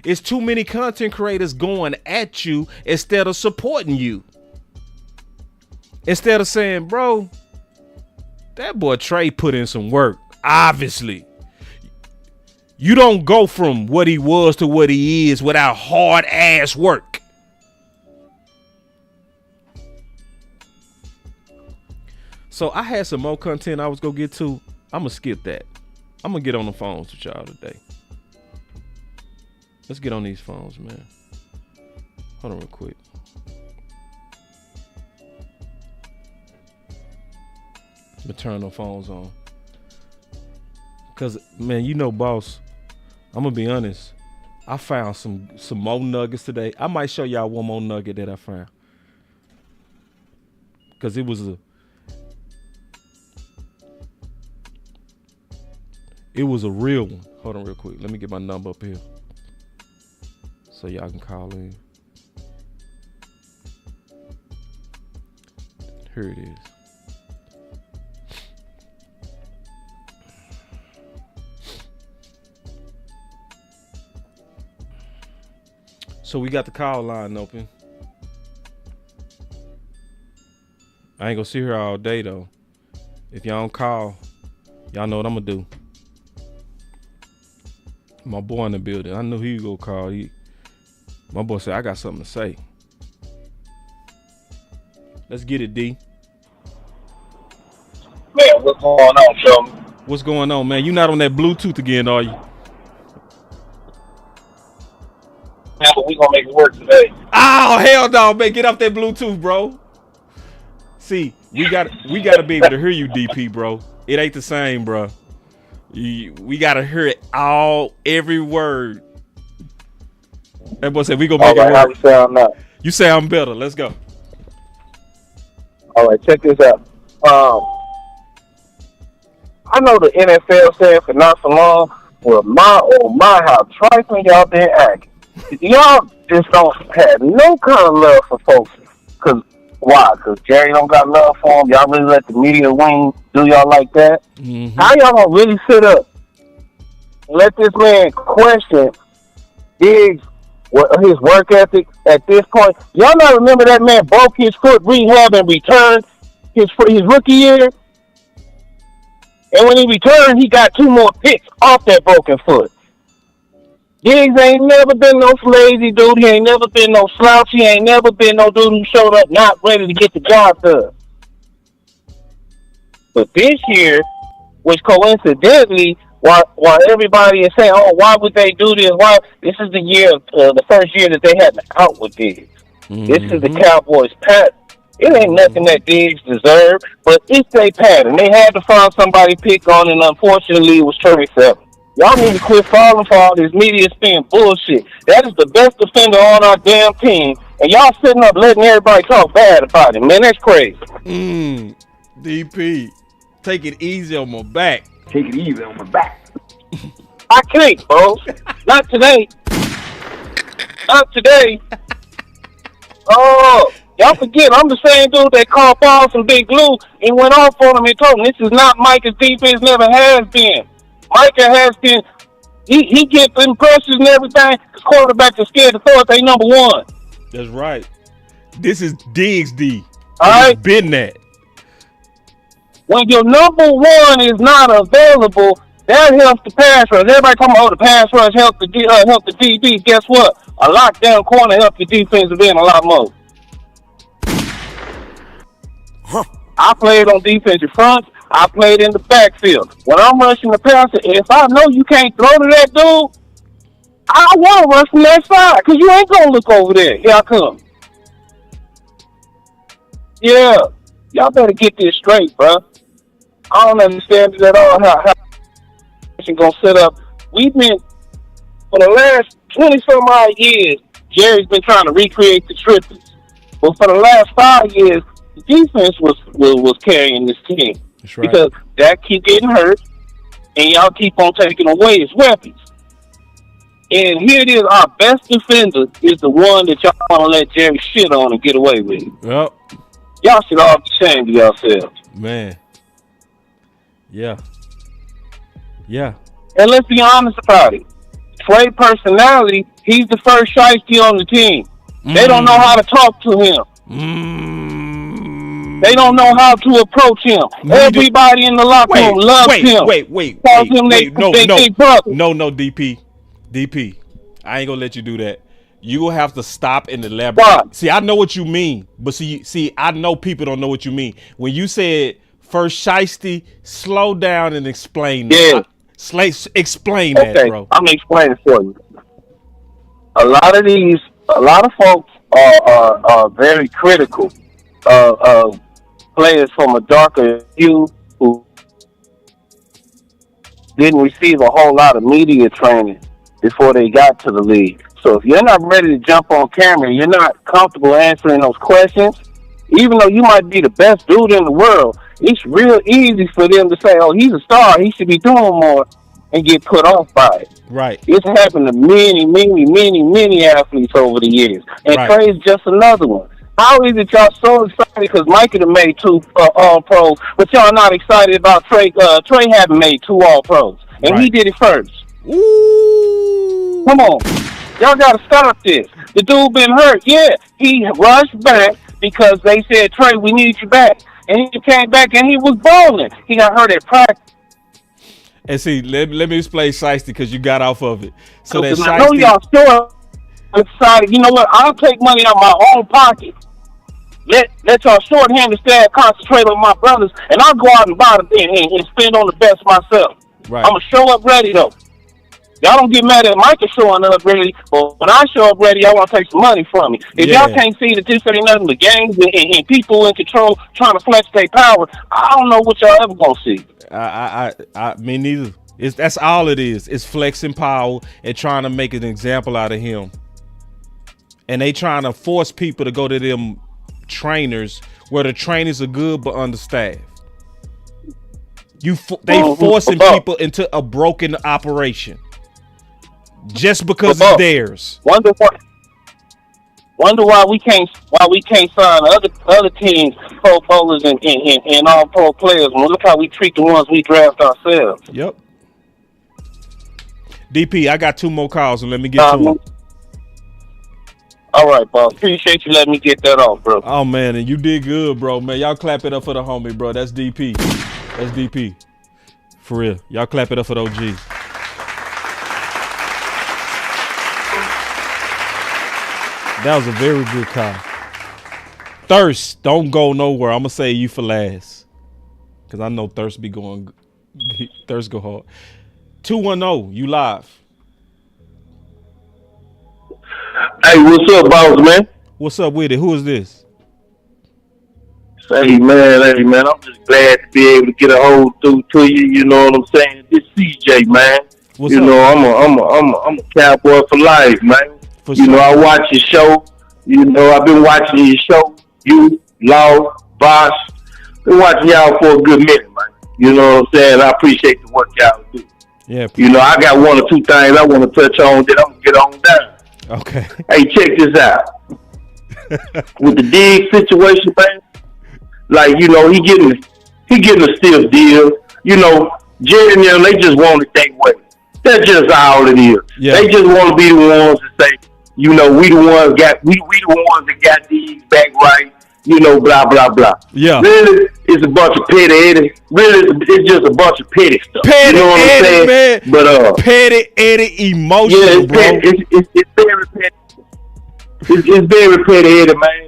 It's too many content creators going at you instead of supporting you. Instead of saying, bro, that boy Trey put in some work. Obviously. You don't go from what he was to what he is without hard ass work. So I had some more content I was gonna get to. I'm gonna skip that. I'm gonna get on the phones with y'all today. Let's get on these phones, man. Hold on real quick. I'm gonna turn the phones on. Cause man, you know, boss, I'm gonna be honest. I found some more nuggets today. I might show y'all one more nugget that I found. Cause it was a real one. Hold on real quick. Let me get my number up here so y'all can call in. Here it is. So we got the call line open. I ain't gonna sit here all day though. If y'all don't call, y'all know what I'm gonna do. My boy in the building. I knew he was gonna call. My boy said, I got something to say. Let's get it, D. Man, what's going on, Sheldon? What's going on, man? You not on that Bluetooth again, are you? Yeah, but we gonna make it work today. Oh, hell no, man. Get off that Bluetooth, bro. See, we gotta be able to hear you, DP, bro. It ain't the same, bro. We gotta hear it every word. That boy said we gonna make it work. How you sound now? You sound better. Let's go. All right, check this out. I know the NFL said for not so long, well, my, how trifling y'all been acting. Y'all just don't have no kind of love for folks. Cause why? Cause Jerry don't got love for him. Y'all really let the media wing do y'all like that? Mm-hmm. How y'all gonna really sit up and let this man question Diggs, his work ethic at this point? Y'all not remember that man broke his foot, rehab, and returned his rookie year? And when he returned, he got 2 more picks off that broken foot. Diggs ain't never been no lazy dude. He ain't never been no slouch. He ain't never been no dude who showed up not ready to get the job done. But this year, which coincidentally, while everybody is saying, oh, why would they do this? Why? This is the year, the first year that they had to out with Diggs. Mm-hmm. This is the Cowboys' pattern. It ain't nothing that Diggs deserved, but it's their pattern. They had to find somebody to pick on, and unfortunately, it was Trey Seven. Y'all need to quit falling for all this media spin bullshit. That is the best defender on our damn team, and y'all sitting up letting everybody talk bad about him. Man, that's crazy. DP, take it easy on my back. Take it easy on my back. I can't, bro. Not today. Not today. Oh, y'all forget, I'm the same dude that called balls from Big Blue and went off on him and told him this is not Micah's defense, never has been. Micah has been, he gets impressions and everything. His quarterbacks are scared to throw it, they number 1. That's right. This is Diggs D. All right. Been that. When your number 1 is not available, that helps the pass rush. Everybody talking about, the pass rush help the DB. Guess what? A lockdown corner helps the defensive end a lot more. I played on defensive fronts. I played in the backfield. When I'm rushing the passer, if I know you can't throw to that dude, I want to rush from that side because you ain't going to look over there. Here I come. Yeah. Y'all better get this straight, bro. I don't understand it at all how going to set up. We've been, for the last 20-some-odd years, Jerry's been trying to recreate the triples. But for the last 5 years, the defense was carrying this team. That's right. Because Dak keep getting hurt, and y'all keep on taking away his weapons. And here it is, our best defender is the one that y'all want to let Jerry shit on and get away with. Yep. Y'all should all be ashamed of yourselves. Man. Yeah. Yeah. And let's be honest about it. Trey personality, he's the first shiesty on the team. They don't know how to talk to him. They don't know how to approach him. Everybody in the locker room loves him. Wait. No, DP. I ain't gonna let you do that. You will have to stop and elaborate. Why? See, I know what you mean, but see, I know people don't know what you mean. When you said first shiesty, slow down and explain that. Explain that, bro. I'm explaining for you. A lot of folks are very critical of players from a darker hue who didn't receive a whole lot of media training before they got to the league. So if you're not ready to jump on camera, you're not comfortable answering those questions, even though you might be the best dude in the world, it's real easy for them to say, oh, he's a star, he should be doing more, and get put off by it. Right. It's happened to many athletes over the years. And Trey's just another one. How is it y'all so excited because Micah done made 2 All-Pros, but y'all not excited about Trey? Trey haven't made 2 All-Pros, and he did it first. Ooh. Come on. Y'all got to stop this. The dude been hurt. Yeah, he rushed back because they said, Trey, we need you back. And he came back and he was balling. He got hurt at practice. And see, let me explain shiesty because you got off of it. So that I know y'all still excited. You know what? I'll take money out of my own pocket. Let y'all short-handed staff concentrate on my brothers, and I'll go out and buy them and spend on the best myself. Right. I'm going to show up ready, though. Y'all don't get mad at Micah showing up ready, but when I show up ready, y'all want to take some money from me. If y'all can't see that this ain't nothing but games and people in control trying to flex their power, I don't know what y'all ever going to see. Me neither. That's all it is. It's flexing power and trying to make an example out of him. And they trying to force people to go to them trainers where the trainers are good but understaffed. They forcing people into a broken operation just because it's theirs. Wonder why we can't sign other teams pro bowlers and all pro players. Well, look how we treat the ones we draft ourselves. Yep. DP, I got 2 more calls, and let me get to them. All right, boss. Appreciate you letting me get that off, bro. Oh man, and you did good, bro. Man, y'all clap it up for the homie, bro. That's DP. That's DP. For real. Y'all clap it up for the OG. That was a very good call. Thirst, don't go nowhere. I'm gonna say you for last, cause I know Thirst be going. Thirst go hard. 210, you live. Hey, what's up, boss man? What's up with it? Who is this? Hey man, I'm just glad to be able to get a hold through to you. You know what I'm saying? This CJ, man. What's up? Know, I'm a cowboy for life, man. You know, I watch your show. You know, I've been watching your show. You, Law, Boss. Been watching y'all for a good minute, man. You know what I'm saying? I appreciate the work y'all do. Yeah. You know, I got 1 or 2 things I want to touch on. Then I'm gonna get on down. Okay. Hey, check this out. With the Diggs situation, man. Like, you know, he getting a stiff deal. You know, Jerry and them, they just want it their way. That's just all it is. Yeah. They just want to be the ones to say, you know, we the ones that got these back right. You know, blah blah blah. Yeah. Really, it's a bunch of petty. Really, it's just a bunch of petty stuff. Petty, you know what I'm saying? Man. But petty, emotional, yeah, bro. It's very petty. It's very petty, man.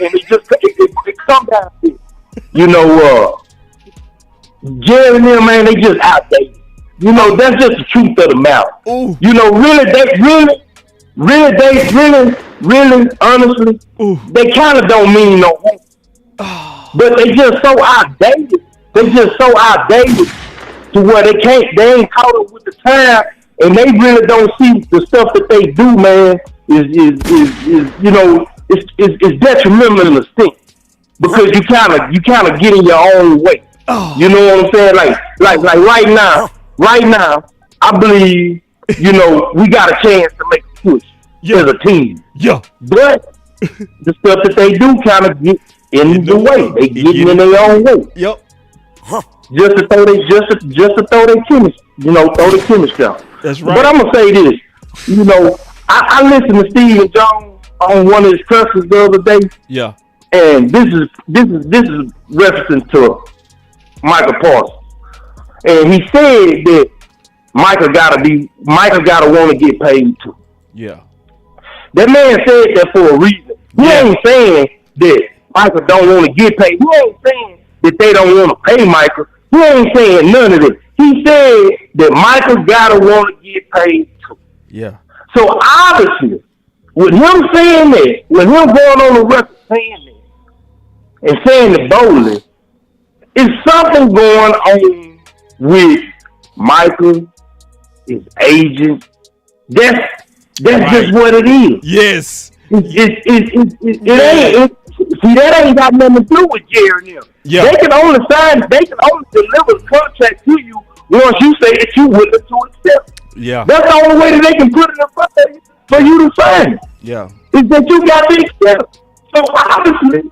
And it comes down to, you know, Jerry and them, man, they just outdated. You know, that's just the truth of the matter. Ooh. You know, honestly, they kind of don't mean no harm. But they just so outdated. They just so outdated to where they ain't caught up with the time, and they really don't see the stuff that they do, man, is you know, it's detrimental in a sense. Because you kind of get in your own way. You know what I'm saying? Like right now, I believe, you know, we got a chance to make a push as a team. Yeah. But the stuff that they do kind of get in the way. They get in their own way. Yep. just to throw their chemistry, throw the chemistry out. That's right. But I'm gonna say this, I listened to Stephen Jones on one of his pressers the other day. Yeah. And this is referencing to Michael Parsons. And he said that Michael gotta want to get paid too. Yeah. That man said that for a reason. He ain't saying that Michael don't want to get paid. He ain't saying that they don't want to pay Michael. He ain't saying none of this. He said that Michael gotta want to get paid too. Yeah. So obviously, with him saying that, with him going on the record saying that, and saying it boldly, it's something going on with Michael, his agent. That's right. Just what it is. Yes. It ain't. See, that ain't got nothing to do with Jerry and them. Yeah. They can only deliver the contract to you once you say that you're willing to accept. Yeah. That's the only way that they can put it in front of you for you to sign it. Yeah. Is that you got to accept. So obviously,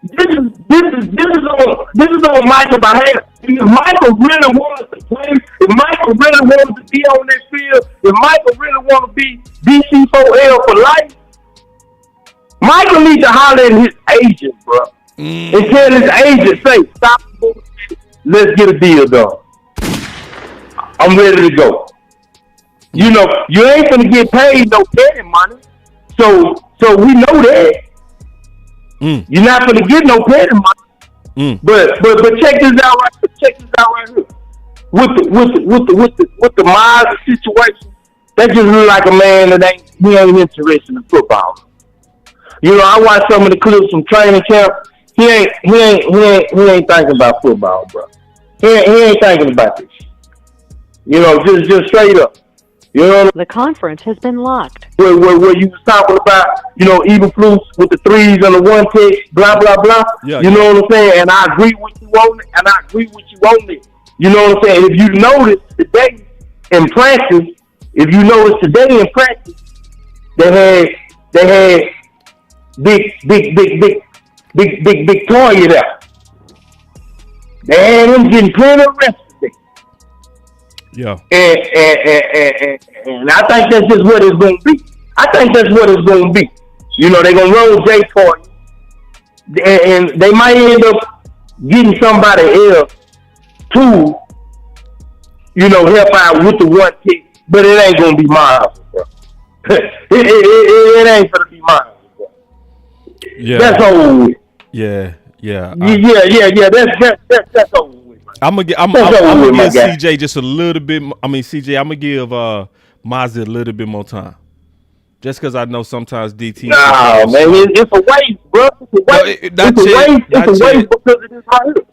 this is on Michael's behalf. If Michael really wants to play, if Michael really wants to be on that field, if Michael really wants to be DC4L for life, Michael needs to holler at his agent, bro. And tell his agent, say, stop the bullshit. Let's get a deal done. I'm ready to go. You ain't gonna get paid no petty money. So we know that. You're not gonna get no petty money. But check this out right here. With the Miles situation, that just look like a man that ain't interested in football. I watched some of the clips from training camp. He ain't thinking about football, bro. He ain't thinking about this. Just straight up. The conference has been locked. Where you was talking about, even flutes with the threes and the one text, blah blah blah. Yeah, you know what I'm saying? And I agree with you on it. You know what I'm saying? If you notice today in practice, they had big Toya there. They had him getting plenty of rest today. Yeah. And I think that's just what it's going to be. They're going to roll Jay for you. And they might end up getting somebody else to, help out with the one kick. But it ain't going to be Miles, bro. it ain't going to be Miles, bro. Yeah. That's over with. Yeah. Yeah. That's over with. I'm gonna give CJ just a little bit. CJ, I'm gonna give Mozzie a little bit more time, just because I know sometimes DT. No, man, it's a waste, bro. It's a waste because it is right here.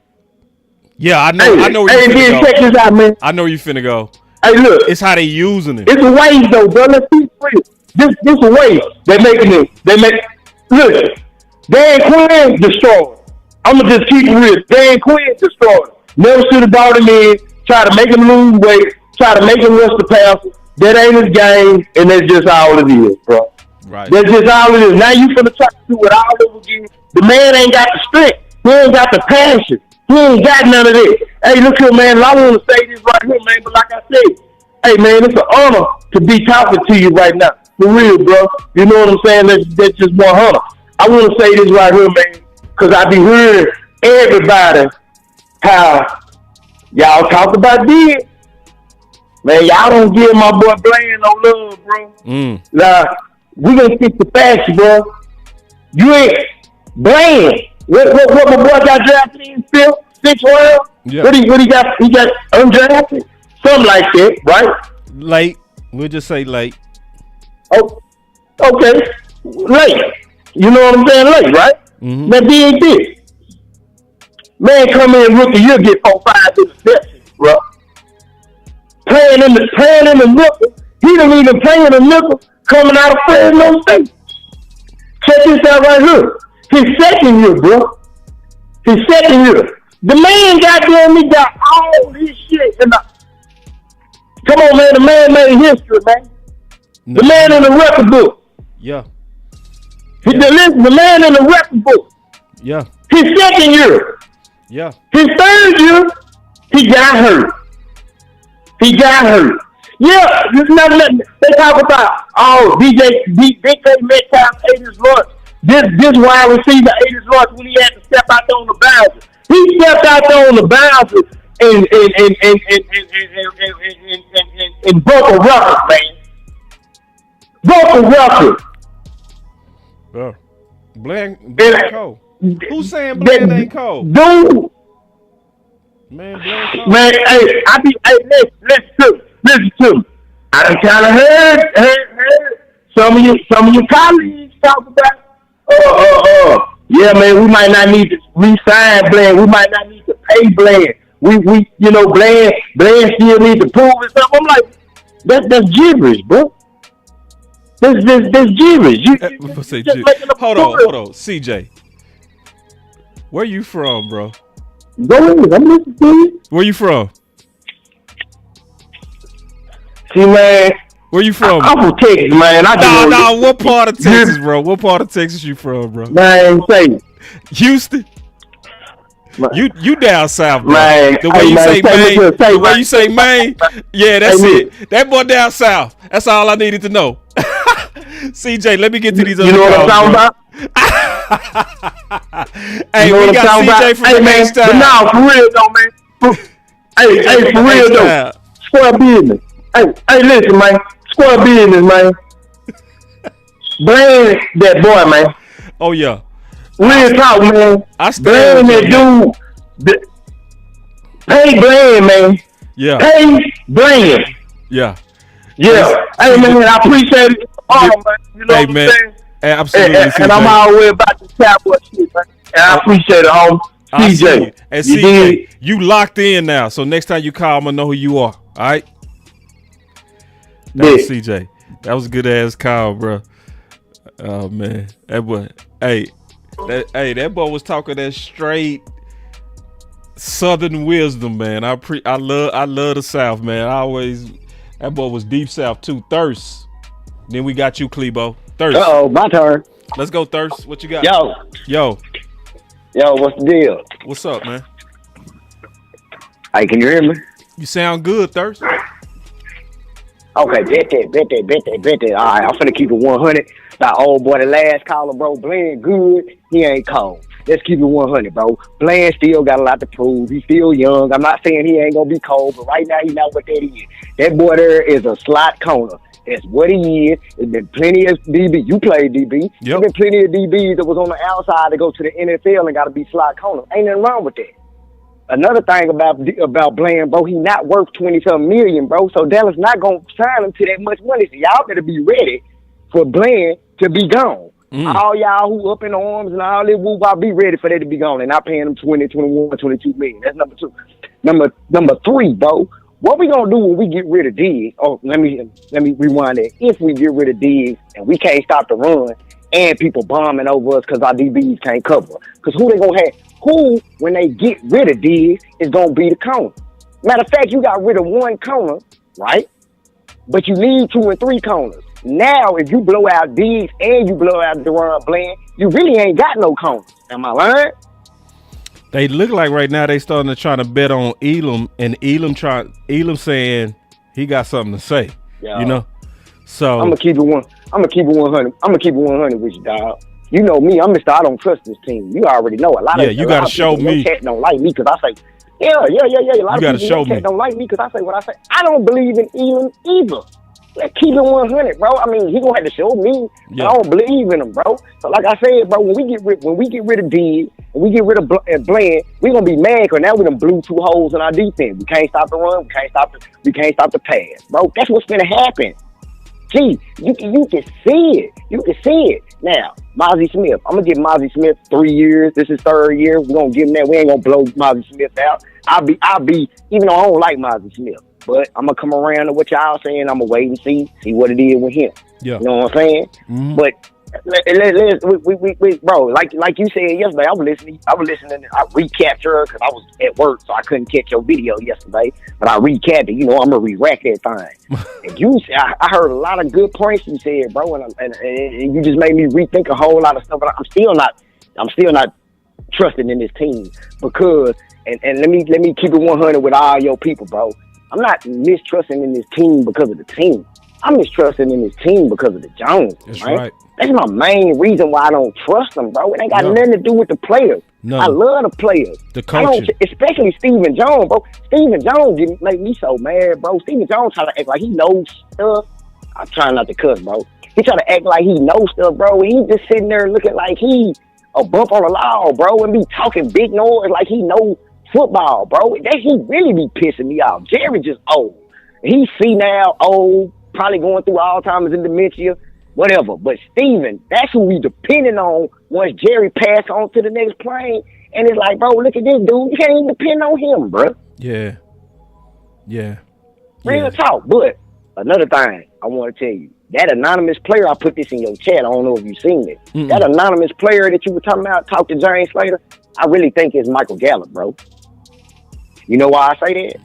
Yeah, I know where you finna go. Check this out, man. I know where you finna go. Hey, look, it's how they using it. It's a waste, though, bro. Let's be real. This a waste. Look, Dan Quinn destroyed. I'm gonna just keep it real. Dan Quinn destroyed. Never should have brought him in, try to make him lose weight, try to make him rush the passer. That ain't his game, and that's just all it is, bro. Right. That's just all it is. Now you finna try to do it all over again. The man ain't got the strength. He ain't got the passion. He ain't got none of that. Hey, look here, man. I want to say this right here, man, but like I said, hey, man, it's an honor to be talking to you right now. For real, bro. You know what I'm saying? That's just 100. I want to say this right here, man, because I be hearing everybody how y'all talk about Diggs. Man, y'all don't give my boy Bland no love, bro. Now, we gonna stick to fashion, bro. You ain't Bland. What my boy got drafted in, Phil? 6th round? Yeah. What he got? He got undrafted? Something like that, right? Late. We'll just say late. Oh, okay. Late. You know what I'm saying? Late, right? That DNT. Man, come in rookie, you'll get 4-5 interceptions, bro. Playing in the nickel. He didn't even play in the nickel coming out of Fresno State. Check this out right here. His second year, bro. His second year. The man got all this shit. Come on, man. The man made history, man. The man in the record book. Yeah. The man in the record book. Yeah. His second year. Yeah. His third year, he got hurt. Yeah, they talk about, DK Metcalf ate his lunch. This wide receiver ate his lunch when he had to step out there on the boundaries. He stepped out there on the boundaries and broke a record, man. Broke a record. Yeah. Bland cold. Who's saying Bland ain't cold? Dude. Man, Bland cold. Man, listen to me. I done kind of heard some of your colleagues talk about, yeah, man, we might not need to re-sign Bland. We might not need to pay Bland. Bland still need to prove himself. I'm like, that's gibberish, bro. That's gibberish. Hold on, CJ. Where you from, bro? Go ahead, I'm listening to you. Where you from? See, man. Where you from? I'm from Texas, man. What part of Texas, bro? What part of Texas you from, bro? Man, say Houston. Man. You down south, bro. Man, the way you say Maine, yeah, that's it. That boy down south. That's all I needed to know. CJ, let me get to these other calls. You know what I'm talking about? Hey, we got CJ from the next time. But now, for real though, man. Hey, for real though. Square business. Hey, listen, man. Square business, man. Blame that boy, man. Oh yeah. Real talk, man. Blame that dude. Pay Blame, man. Yeah. Pay Blame. Yeah. Yeah. Hey, man, I appreciate it. Oh, man. You know what I'm saying? Absolutely. And I'm always about the Cowboy shit, man. And I appreciate it, homie. CJ. And CJ, you locked in now. So next time you call, I'm going to know who you are. All right? That was CJ. That was a good ass call, bro. Oh, man. That boy. That boy was talking that straight Southern wisdom, man. I love the South, man. That boy was deep South too. Thirst. Then we got you, Klebo. Thirst. My turn. Let's go, Thirst. What you got? Yo, what's the deal? What's up, man? Hey, can you hear me? You sound good, Thirst. Okay, bet that. All right, I'm finna keep it 100. That old boy, the last caller, bro. Bland good. He ain't cold. Let's keep it 100, bro. Bland still got a lot to prove. He's still young. I'm not saying he ain't gonna be cold, but right now he not what that is. That boy there is a slot corner. That's what he is. There's been plenty of DB. You played DB. Yep. There's been plenty of DBs that was on the outside to go to the NFL and got to be slot corner. Ain't nothing wrong with that. Another thing about Bland, bro, he not worth 20-something million, bro. So Dallas not gonna sign him to that much money. So y'all better be ready for Bland to be gone. All y'all who up in arms and all this whoop, I'll be ready for that to be gone. They're not paying them 20, 21, 22 million. That's number two. Number three, bro. What we gonna do when we get rid of Diggs? Oh, let me rewind that. If we get rid of Diggs and we can't stop the run and people bombing over us because our DBs can't cover, because who they gonna have? Who, when they get rid of Diggs, is gonna be the corner? Matter of fact, you got rid of one corner, right? But you need 2 and 3 corners. Now, if you blow out Diggs and you blow out Deron Bland, you really ain't got no corners. Am I lying? They look like right now they starting to try to bet on Elam, and Elam saying he got something to say. Yeah. You know, so I'm gonna keep it 100. I'm gonna keep it 100 with you, dog. You know me. I'm Mr. I don't trust this team. You already know a lot of. You gotta show me. Chat don't like me because I say, yeah. A lot of people don't like me because I say what I say. I don't believe in Elam either. Let's keep it 100, bro. I mean, he gonna have to show me. Yeah. I don't believe in him, bro. So like I said, bro, when we get rid of Diggs and we get rid of Bland, we gonna be mad because now we done blew 2 holes in our defense. We can't stop the run. We can't stop the pass, bro. That's what's gonna happen. Gee, you can see it. You can see it. Now, Mozzie Smith. I'm gonna give Mozzie Smith 3 years. This is 3rd year. We're gonna give him that. We ain't gonna blow Mozzie Smith out. I'll be even though I don't like Mozzie Smith. But I'm going to come around to what y'all saying. I'm going to wait and see what it is with him. Yeah. You know what I'm saying? Mm-hmm. But, we bro, like you said yesterday, I was listening. I recapped her because I was at work, so I couldn't catch your video yesterday. But I recapped it. You know, I'm going to re-rack that thing. And I heard a lot of good points you said, bro. And you just made me rethink a whole lot of stuff. But I'm still not trusting in this team because, and let me keep it 100 with all your people, bro. I'm not mistrusting in this team because of the team. I'm mistrusting in this team because of the Jones. That's right. That's my main reason why I don't trust them, bro. It ain't got nothing to do with the players. No. I love the players. The coaching. Especially Stephen Jones, bro. Stephen Jones make me so mad, bro. Stephen Jones trying to act like he knows stuff. I'm trying not to cuss, bro. He trying to act like he knows stuff, bro. And he just sitting there looking like he a bump on the law, bro, and be talking big noise like he know football, bro. He really be pissing me off. Jerry just old. He's senile, old, probably going through Alzheimer's and dementia, whatever. But Steven, that's who we depending on once Jerry pass on to the next plane. And it's like, bro, look at this dude. You can't even depend on him, bro. Yeah. Real talk. But another thing I want to tell you, that anonymous player, I put this in your chat. I don't know if you've seen it. Mm-mm. That anonymous player that you were talking about, talk to James Slater, I really think it's Michael Gallup, bro. You know why I say that?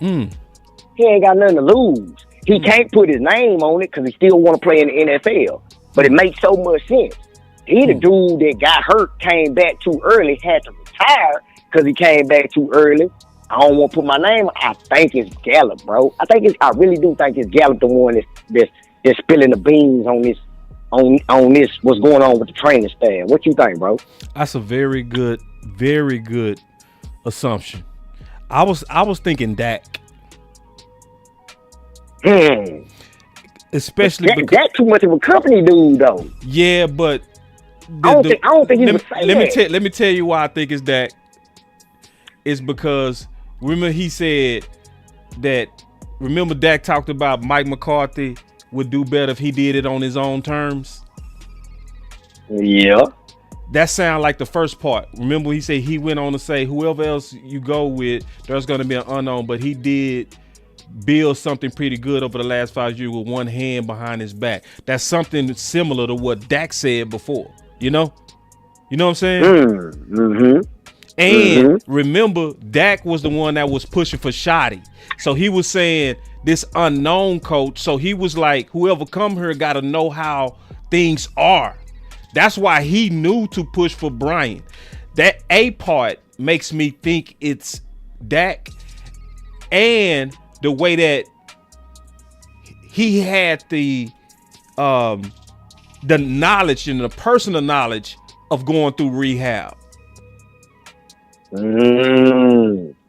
He ain't got nothing to lose. He can't put his name on it because he still want to play in the NFL. But it makes so much sense. He the dude that got hurt, came back too early, had to retire because he came back too early. I don't want to put my name. I think it's Gallup, bro. I really do think it's Gallup, the one that's spilling the beans on this, on this. What's going on with the training staff? What you think, bro? That's a very good assumption. I was thinking Dak. Especially because Dak too much of a company dude, though. Yeah, but I don't think he would say that. Let me tell you why I think it's Dak. It's because remember he said that. Remember Dak talked about Mike McCarthy would do better if he did it on his own terms. Yeah. That sound like the first part. Remember he said he went on to say whoever else you go with, there's going to be an unknown, but he did build something pretty good over the last 5 years with one hand behind his back. That's something similar to what Dak said before. You know what I'm saying? Mm-hmm. And remember, Dak was the one that was pushing for Shoddy. So he was saying this unknown coach. So he was like, whoever come here got to know how things are. That's why he knew to push for Brian. That A part makes me think it's Dak, and the way that he had the knowledge and the personal knowledge of going through rehab.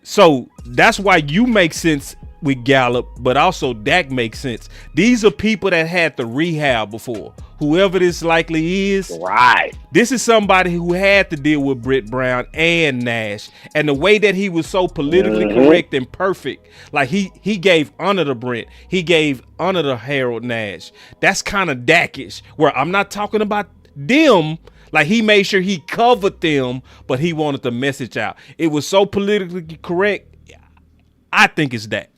So that's why you make sense with Gallup, but also Dak makes sense. These are people that had the rehab before. Whoever this likely is, right? This is somebody who had to deal with Britt Brown and Nash, and the way that he was so politically correct and perfect, like he gave honor to Brent, he gave honor to Harold Nash. That's kind of Dakish. Where I'm not talking about them. Like he made sure he covered them, but he wanted the message out. It was so politically correct. I think it's Dak.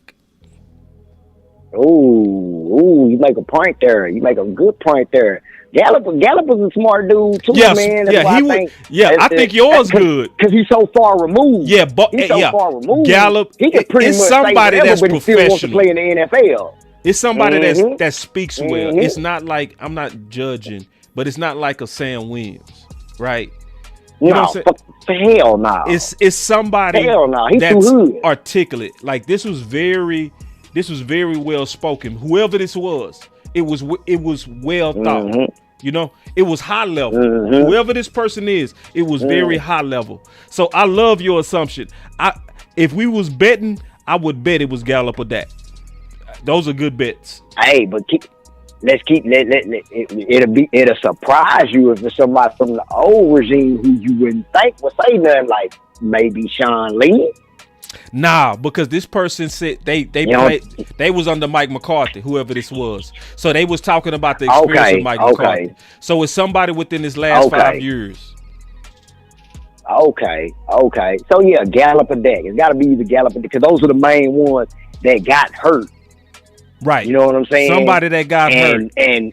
Ooh, you make a point there. You make a good point there. Gallup was a smart dude too, man. That's I think yours good because he's so far removed. Yeah, but he's so far removed. Gallup, he can pretty much somebody say that's but he still wants to play in the NFL. It's somebody that speaks well. It's not like I'm not judging, but it's not like a Sam Williams, right? You know what I'm saying? Hell no. It's somebody that's articulate. Like this was very well spoken. Whoever this was, it was well thought. You know, it was high level. Whoever this person is, it was very high level. So I love your assumption. If we was betting, I would bet it was Gallup or Dak. Those are good bets. Hey, but it'll surprise you if it's somebody from the old regime who you wouldn't think would say nothing, like maybe Sean Lee. Nah, because this person said they was under Mike McCarthy, whoever this was. So they was talking about the experience of Mike McCarthy. So it's somebody within this last 5 years. Okay. So yeah, Gallup or Dak. It's got to be either Gallup or Dak because those are the main ones that got hurt. Right. You know what I'm saying? Somebody that got hurt. And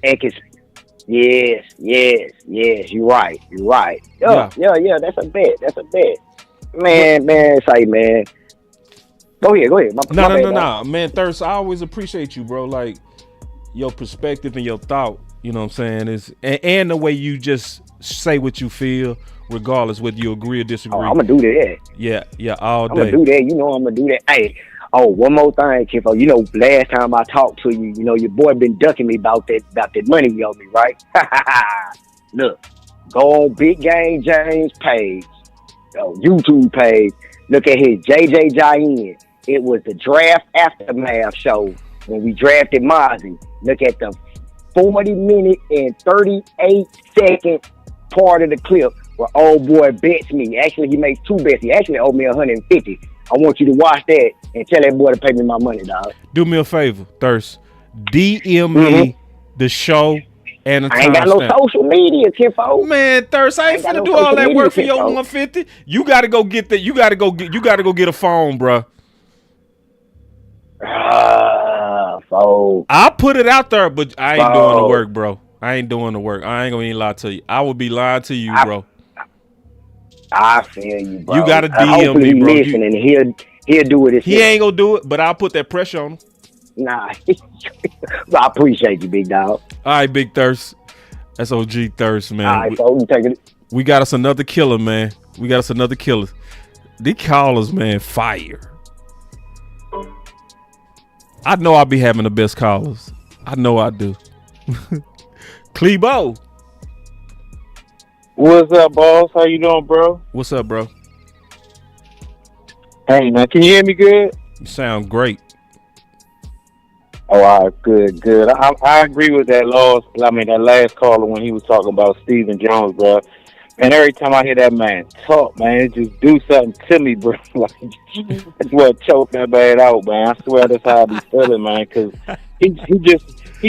yes. You're right. Yeah. That's a bet. Man. Go ahead. No, man. Thirst, I always appreciate you, bro. Like your perspective and your thought. You know what I'm saying? And the way you just say what you feel, regardless whether you agree or disagree. I'm gonna do that. Yeah, all day. I'm gonna do that. You know, I'm gonna do that. Hey, one more thing, Kifo. You know, last time I talked to you, you know, your boy been ducking me about that money you owe me, right? Look, go on Big Game James page, YouTube page. Look at his JJ Giant. It was the draft aftermath show when we drafted Mozzie. Look at the 40-minute and 38-second part of the clip where old boy bets me. Actually, he makes 2 bets. He actually owed me $150. I want you to watch that and tell that boy to pay me my money, dog. Do me a favor, Thirst. DM me the show and the I ain't got no social media, Kifo. Man, Thirst, I ain't finna do all that work for your 150. You gotta go get that. You gotta go get a phone, bro. I'll put it out there, but I ain't doing the work, bro. I ain't doing the work. I ain't gonna even lie to you. I would be lying to you, bro. I feel you, bro. You gotta DM me, bro. And he'll do it. He ain't gonna do it, but I'll put that pressure on him. Nah, I appreciate you, big dog. All right, Big Thirst. That's OG Thirst, man. All right, so you taking it. We got us another killer, man. These callers, man, fire. I know I'll be having the best callers. I know I do. Clebo. What's up, boss? How you doing, bro? What's up, bro? Hey, man, can you hear me good? You sound great. Oh, all right, good. I agree with that last caller when he was talking about Stephen Jones, bro. And every time I hear that man talk, man, it just do something to me, bro. Like, it's what choke that man out, man. I swear that's how I be feeling, man, because he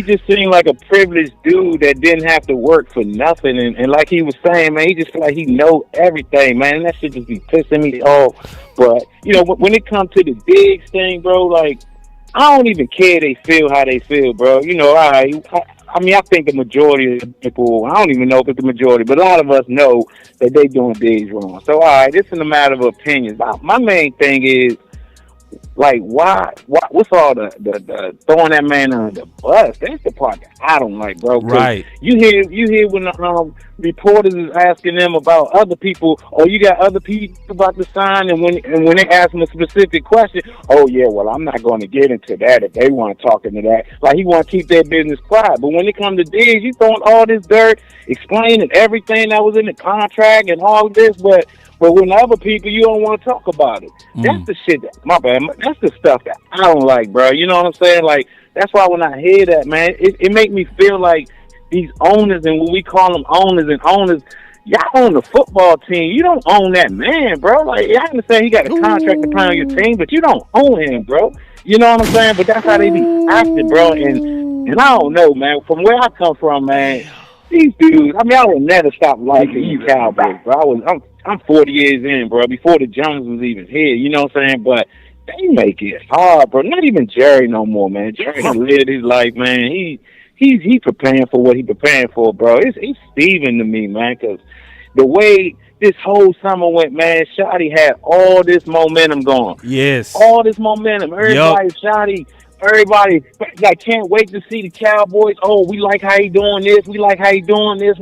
just seemed like a privileged dude that didn't have to work for nothing. And like he was saying, man, he just feel like he know everything, man. And that shit just be pissing me off. But, you know, when it comes to the Diggs thing, bro, like, I don't even care they feel how they feel, bro. You know, I think the majority of people, I don't even know if it's the majority, but a lot of us know that they doing Diggs wrong. So, all right, this is a matter of opinions. My main thing is, like, why what's all the throwing that man under the bus? That's the part that I don't like, bro. Right. You hear when reporters is asking them about other people, or you got other people about to sign, and when they ask them a specific question, oh yeah, well, I'm not going to get into that if they want to talk into that. Like, he want to keep their business quiet. But when it comes to Diggs, you throwing all this dirt, explaining everything that was in the contract and all this, but when other people, you don't want to talk about it. That's the shit my bad. That's the stuff that I don't like, bro. You know what I'm saying? Like, that's why when I hear that, man, it make me feel like these owners, and what we call them owners, y'all own the football team. You don't own that man, bro. Like, I understand he got a contract to play on your team, but you don't own him, bro. You know what I'm saying? But that's how they be acting, bro. And I don't know, man. From where I come from, man, these dudes, I would never stop liking you Cowboys, bro. I'm 40 years in, bro, before the Jones was even here, you know what I'm saying? But they make it hard, bro. Not even Jerry no more, man. Jerry done lived his life, man. He's preparing for what he preparing for, bro. It's Steven to me, man, because the way this whole summer went, man, Shotty had all this momentum going. Yes. All this momentum. Everybody, Shotty, everybody, like, can't wait to see the Cowboys. Oh, we like how he doing this. We like how he doing this.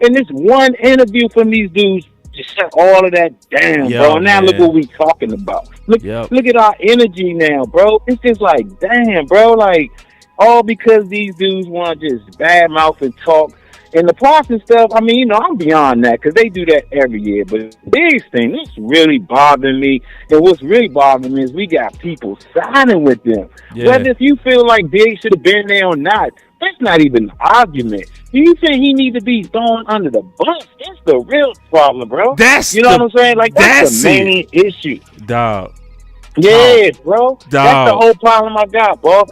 And this one interview from these dudes just shut all of that down, bro. Now look what we talking about. Look at our energy now, bro. It's just like, damn, bro. Like, all because these dudes want to just badmouth and talk. And the Parsons stuff, I'm beyond that, because they do that every year. But this thing, this really bothering me. And what's really bothering me is we got people signing with them. Yeah. Whether if you feel like Diggs should have been there or not, that's not even an argument. Do you think he need to be thrown under the bus? That's the real problem, bro. What I'm saying? Like, that's the main issue. Dog. Yeah, bro. Dog. That's the whole problem I got, boss.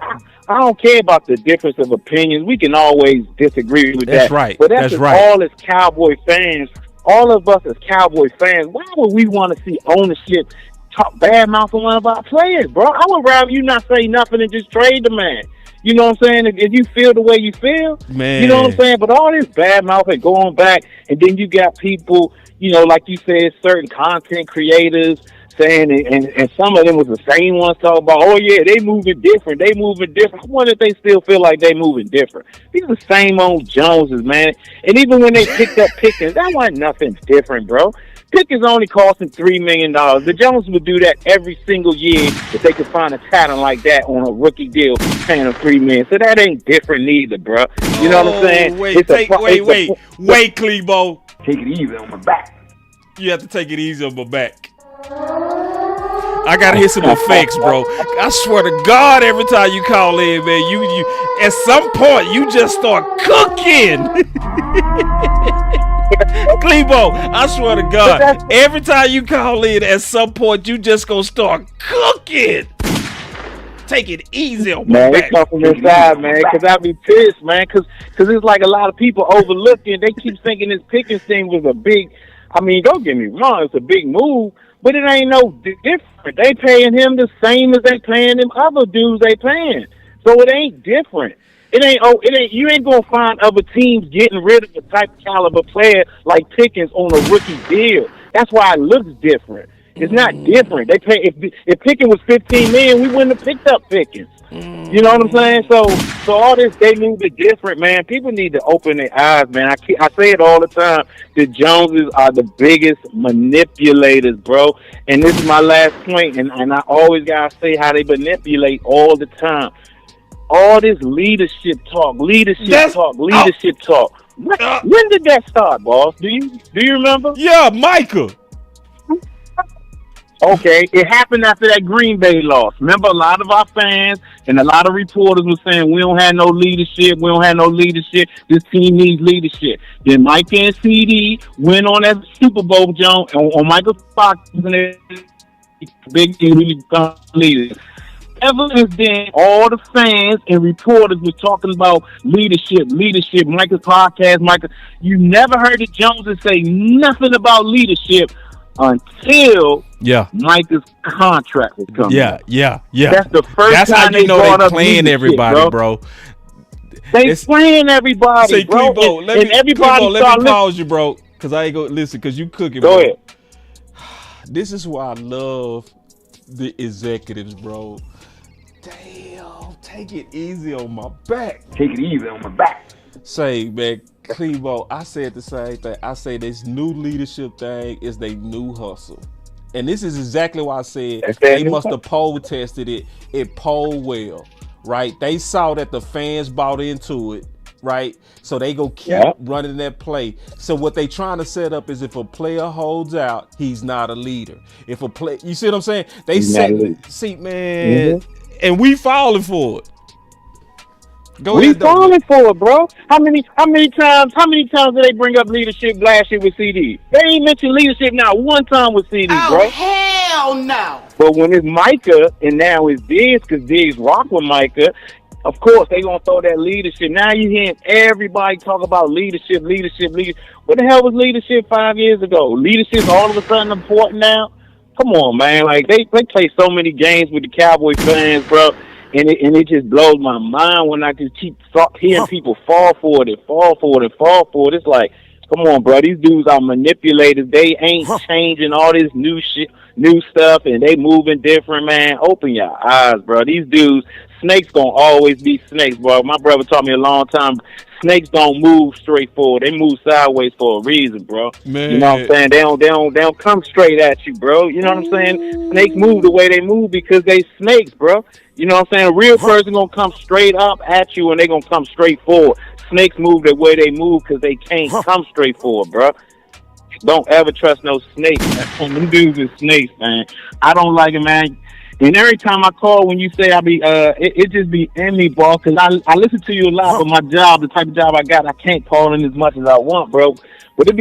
I don't care about the difference of opinions. We can always disagree with that. That's right. But that's right. All as Cowboy fans, all of us as Cowboy fans, why would we want to see ownership talk bad mouth on one of our players, bro? I would rather you not say nothing and just trade the man. You know what I'm saying? If you feel the way you feel, man. You know what I'm saying? But all this bad mouth and going back, and then you got people, like you said, certain content creators, saying, and some of them was the same ones talking about, oh yeah, they moving different. I wonder if they still feel like they moving different. These are the same old Joneses, man. And even when they picked up Pickens, that wasn't nothing different, bro. Pickens only costing $3 million. The Joneses would do that every single year if they could find a talent like that on a rookie deal, paying them $3 million. So that ain't different neither, bro. You know what I'm saying? Wait, Clebo. Take it easy on my back. You have to take it easy on my back. I gotta hear some effects, bro. I swear to God, every time you call in, man, you at some point you just start cooking. Clebo, I swear to God, every time you call in, at some point you just gonna start cooking. Take it easy on my back. Man, it come from inside, man, because I be pissed, man, because it's like a lot of people overlooking. They keep thinking this Pickens thing was a big, I mean, don't get me wrong, it's a big move, but it ain't no different. They paying him the same as they paying them other dudes they paying. So it ain't different. You ain't gonna find other teams getting rid of the type of caliber player like Pickens on a rookie deal. That's why it looks different. It's not different. They pay if Pickens was $15 million, we wouldn't have picked up Pickens. You know what I'm saying? So all this, they move it different, man. People need to open their eyes, man. I say it all the time. The Joneses are the biggest manipulators, bro. And this is my last point, and I always gotta say how they manipulate all the time. All this leadership talk. When did that start, boss? Do you remember? Yeah, Micah. Okay, it happened after that Green Bay loss. Remember, a lot of our fans and a lot of reporters were saying, we don't have no leadership. This team needs leadership. Then Micah and CD went on that Super Bowl, Jones, on Michael Fox, and big team we become leaders. Ever since then, all the fans and reporters were talking about leadership, Micah's podcast, you never heard the Joneses say nothing about leadership until Micah's contract was coming. Yeah. That's the first time they brought up playing everybody, bro. They playing everybody, say, bro. Clebo, let me pause you, bro, because I ain't gonna listen, because you cooking. Go ahead. This is why I love the executives, bro. Damn, take it easy on my back. Say, man, Clebo, I said the same thing. I say this new leadership thing is they new hustle. And this is exactly why I said they must have poll tested it. It polled well, right? They saw that the fans bought into it, right? So they go keep running that play. So what they trying to set up is if a player holds out, he's not a leader. If a play, you see what I'm saying? They see, man, and we falling for it. Falling for it, bro. How many times did they bring up leadership last year with CD? They ain't mentioned leadership now one time with CD, bro. Oh, hell no. But when it's Micah and now it's Diggs, because Diggs rock with Micah, of course they gonna throw that leadership. Now you hearing everybody talk about leadership. What the hell was leadership 5 years ago? Leadership all of a sudden important now? Come on, man. Like they play so many games with the Cowboy fans, bro. And it just blows my mind when I just keep hearing people fall for it. It's like, come on, bro. These dudes are manipulators. They ain't changing all this new stuff, and they moving different, man. Open your eyes, bro. These dudes, snakes gonna always be snakes, bro. My brother taught me a long time. Snakes don't move straight forward. They move sideways for a reason, bro. Man. You know what I'm saying? They don't come straight at you, bro. You know what I'm saying? Snakes move the way they move because they snakes, bro. You know what I'm saying? A real person gonna come straight up at you and they gonna come straight forward. Snakes move the way they move because they can't come straight forward, bro. Don't ever trust no snakes, man. Them dudes is snakes, man. I don't like it, man. And every time I call, when you say I be, it just be in me, bro. Cause I listen to you a lot, but my job, the type of job I got, I can't call in as much as I want, bro. But it'd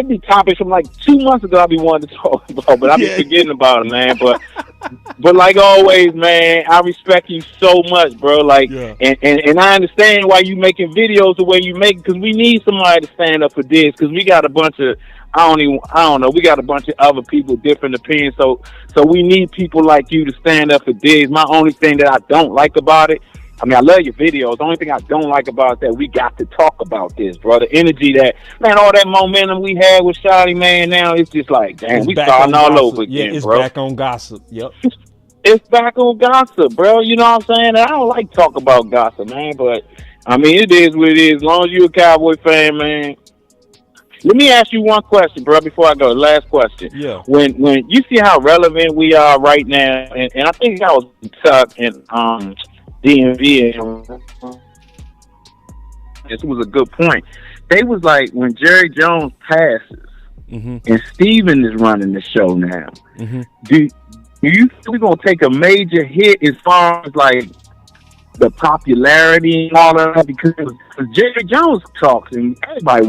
be topics from like 2 months ago I be wanting to talk about, but I be forgetting about it, man. But like always, man, I respect you so much, bro. Like, and I understand why you making videos the way you make, because we need somebody to stand up for this, because we got a bunch of, I don't know. We got a bunch of other people, different opinions. So we need people like you to stand up for this. My only thing that I don't like about it, I mean, I love your videos. The only thing I don't like about that, we got to talk about this, bro. The energy that, man, all that momentum we had with Shotty, man, now it's just like, damn, It's we back starting on all gossip. over again, Yeah, it's bro. back on gossip. Yep. It's back on gossip, bro. You know what I'm saying? I don't like talk about gossip, man, but, I mean, it is what it is. As long as you're a Cowboy fan, man. Let me ask you one question, bro, before I go. Last question. Yeah. When you see how relevant we are right now, and I think I was stuck in DMV, this was a good point. They was like, when Jerry Jones passes, and Steven is running the show now, do you think we're going to take a major hit as far as, like, the popularity and all of that? Because Jerry Jones talks and everybody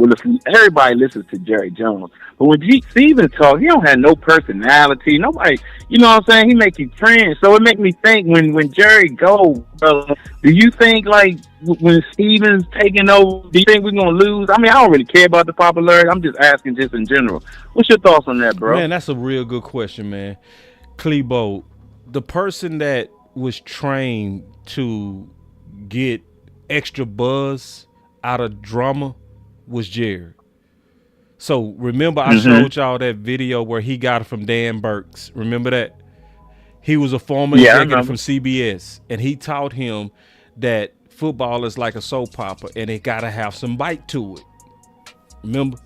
listens to Jerry Jones. But when Steven talks, he don't have no personality. Nobody, you know what I'm saying? He make you friends. So it make me think when Jerry goes, brother, do you think like when Steven's taking over, do you think we're going to lose? I mean, I don't really care about the popularity. I'm just asking just in general. What's your thoughts on that, bro? Man, that's a real good question, man. Klebo, the person that was trained to get extra buzz out of drama was Jerry. So remember I showed y'all that video where he got it from Dan Burks. Remember that? He was a former executive from CBS, and he taught him that football is like a soap opera and it gotta have some bite to it. Remember?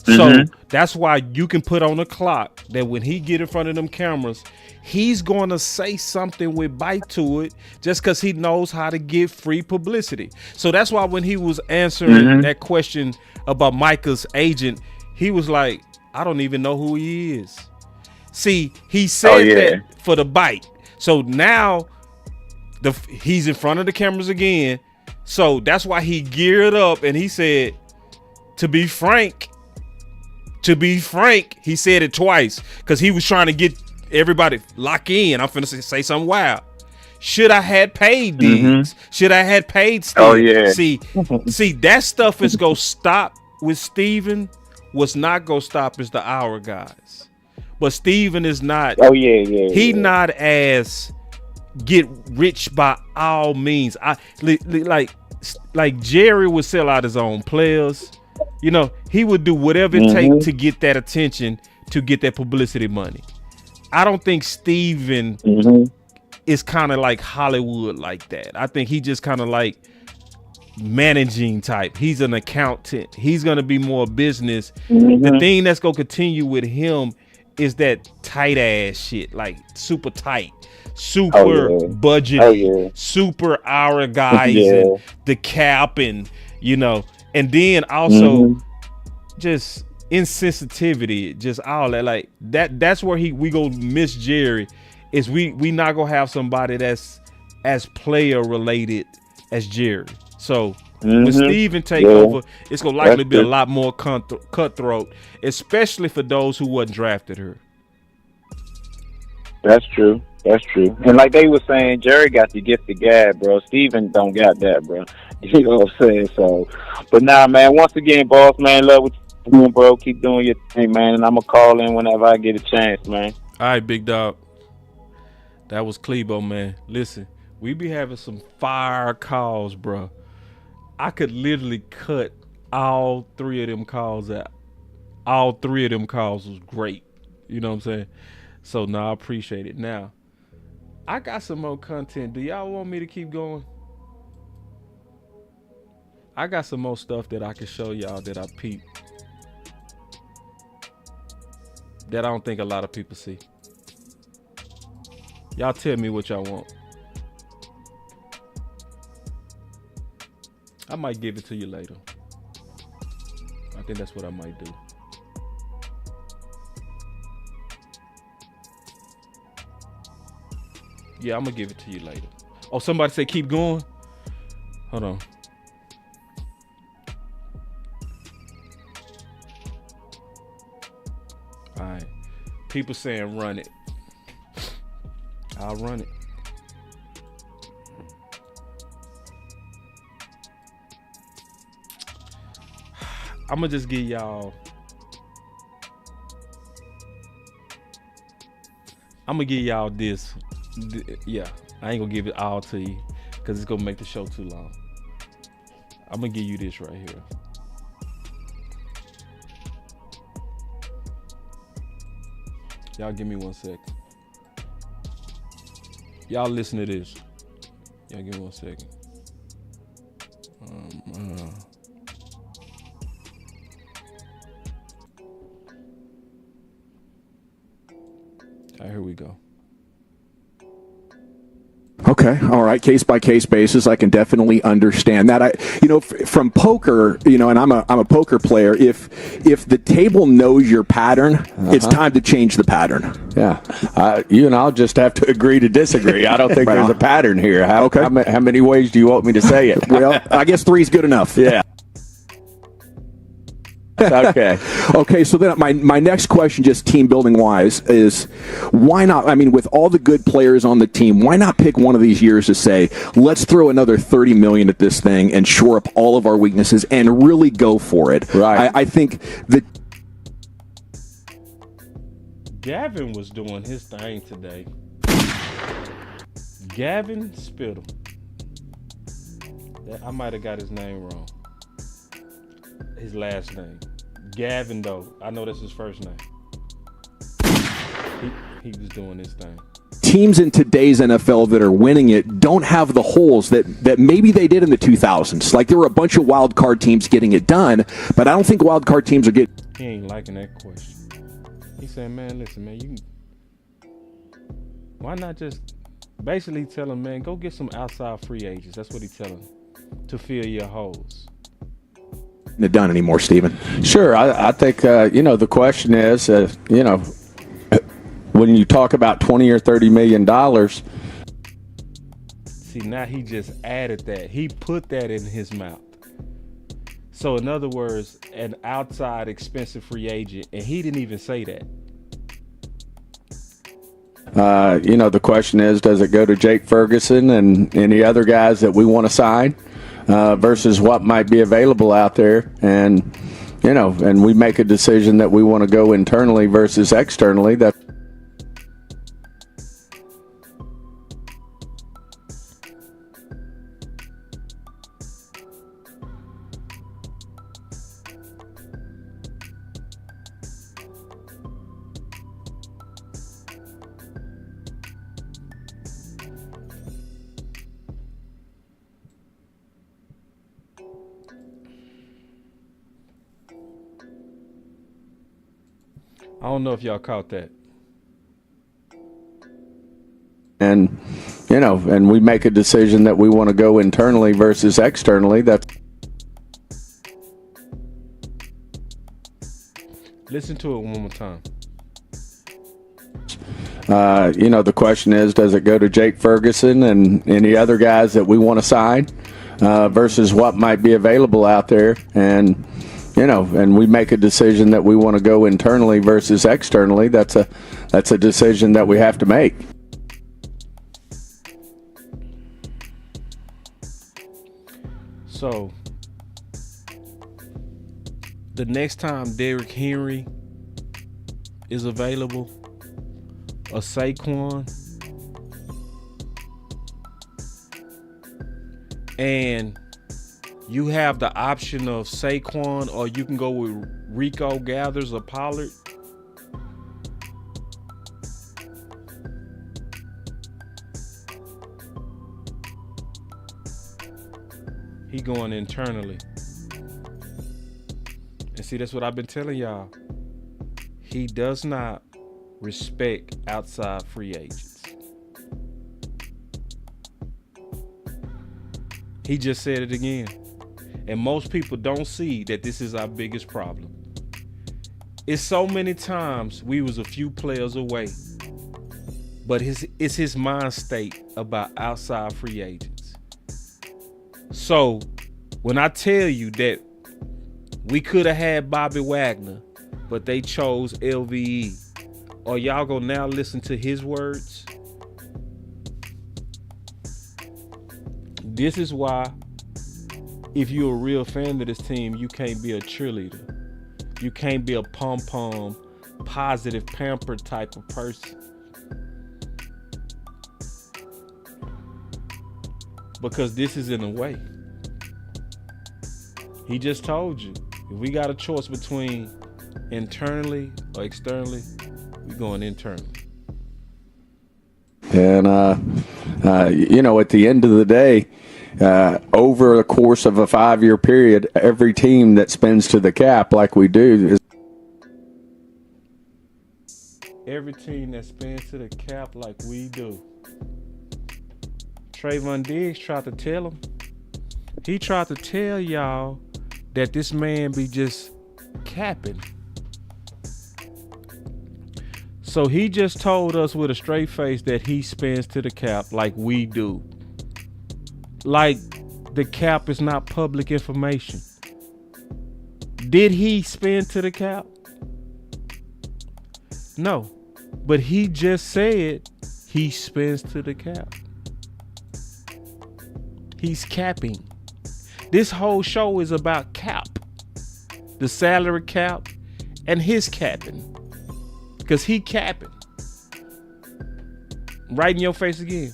So that's why you can put on a clock that when he get in front of them cameras, he's going to say something with bite to it just because he knows how to get free publicity. So that's why when he was answering that question about Micah's agent, he was like, I don't even know who he is. See, he said that for the bite. So now he's in front of the cameras again. So that's why he geared up and he said, to be frank, he said it twice because he was trying to get everybody lock in. I'm finna say something wild. Should I had paid Diggs? Should I had paid Steve? Oh yeah. See, that stuff is gonna stop with Steven. What's not gonna stop is the hour guys. But Steven is not. Oh yeah. He not as get rich by all means. Like Jerry would sell out his own players. You know, he would do whatever it takes to get that attention, to get that publicity money. I don't think Steven is kind of like Hollywood like that. I think he just kind of like managing type. He's an accountant. He's going to be more business. The thing that's going to continue with him is that tight ass shit, like super tight, super budget, super hour guys, and the cap, and you know, and then also just insensitivity, just all that, like that's where we go miss Jerry, is we not gonna have somebody that's as player related as Jerry. So when Steven take over, it's gonna likely be a lot more cutthroat, especially for those who wasn't drafted here. That's true. And like they were saying, Jerry got the gift of gab, bro. Steven don't got that, bro. You know what I'm saying? So, but nah, man, once again, boss, man, love what you're doing, bro. Keep doing your thing, man, and I'm going to call in whenever I get a chance, man. All right, big dog. That was Klebo, man. Listen, we be having some fire calls, bro. I could literally cut all three of them calls out. All three of them calls was great. You know what I'm saying? So, I appreciate it. Now, I got some more content. Do y'all want me to keep going? I got some more stuff that I can show y'all that I peeped, that I don't think a lot of people see. Y'all tell me what y'all want. I might give it to you later. I think that's what I might do. Yeah, I'm gonna give it to you later. Oh, somebody say keep going? Hold on. All right. People saying run it. I'll run it. I'm gonna just give y'all. I'm gonna give y'all this. Yeah, I ain't gonna give it all to you, because it's gonna make the show too long. I'm gonna give you this right here. Y'all give me 1 second. Y'all listen to this. Y'all give me 1 second. All right, here we go. Okay, all right, case by case basis, I can definitely understand that. From poker, and I'm a poker player. If the table knows your pattern, it's time to change the pattern. Yeah, you and I'll just have to agree to disagree. I don't think Right there's on. a pattern here. How many ways do you want me to say it? Well, I guess 3 is good enough. Yeah. Okay. Okay, so then my next question, just team building wise, is why not? I mean, with all the good players on the team, why not pick one of these years to say, let's throw another $30 million at this thing and shore up all of our weaknesses and really go for it? Right. I think that Gavin was doing his thing today. Gavin Spittle. I might have got his name wrong. His last name. Gavin, though. I know that's his first name. He was doing his thing. teams in today's NFL that are winning it don't have the holes that maybe they did in the 2000s. Like, there were a bunch of wild card teams getting it done, but I don't think wild card teams are getting... He ain't liking that question. He said, man, listen, man, why not just basically tell him, man, go get some outside free agents. That's what he's telling him, to fill your holes. It done anymore, Steven? Sure. I think, the question is, when you talk about $20 or $30 million. See, now he just added that. He put that in his mouth. So, in other words, an outside expensive free agent, and he didn't even say that. The question is, does it go to Jake Ferguson and any other guys that we want to sign versus what might be available out there? And, and we make a decision that we want to go internally versus externally. I don't know if y'all caught that. And, and we make a decision that we want to go internally versus externally. Listen to it one more time. The question is, does it go to Jake Ferguson and any other guys that we want to sign versus what might be available out there? And, and we make a decision that we want to go internally versus externally. That's a decision that we have to make. So, the next time Derrick Henry is available, or Saquon, and you have the option of Saquon, or you can go with Rico Gathers or Pollard, he going internally. And see, that's what I've been telling y'all. He does not respect outside free agents. He just said it again. And most people don't see that this is our biggest problem. It's so many times we was a few players away, but it's his mind state about outside free agents. So when I tell you that we could have had Bobby Wagner, but they chose LVE, or y'all gonna now listen to his words? This is why, if you're a real fan of this team, you can't be a cheerleader. You can't be a pom-pom, positive, pampered type of person. because this is in the way. He just told you, if we got a choice between internally or externally, we're going internally. And, at the end of the day, over the course of a 5-year period, every team that spends to the cap like we do is. Every team that spends to the cap like we do. Trevon Diggs tried to tell him. He tried to tell y'all that this man be just capping. So he just told us with a straight face that he spends to the cap like we do. Like the cap is not public information. Did he spend to the cap? No. But he just said he spends to the cap. He's capping. This whole show is about cap. The salary cap and his capping. Because he capping. Right in your face again.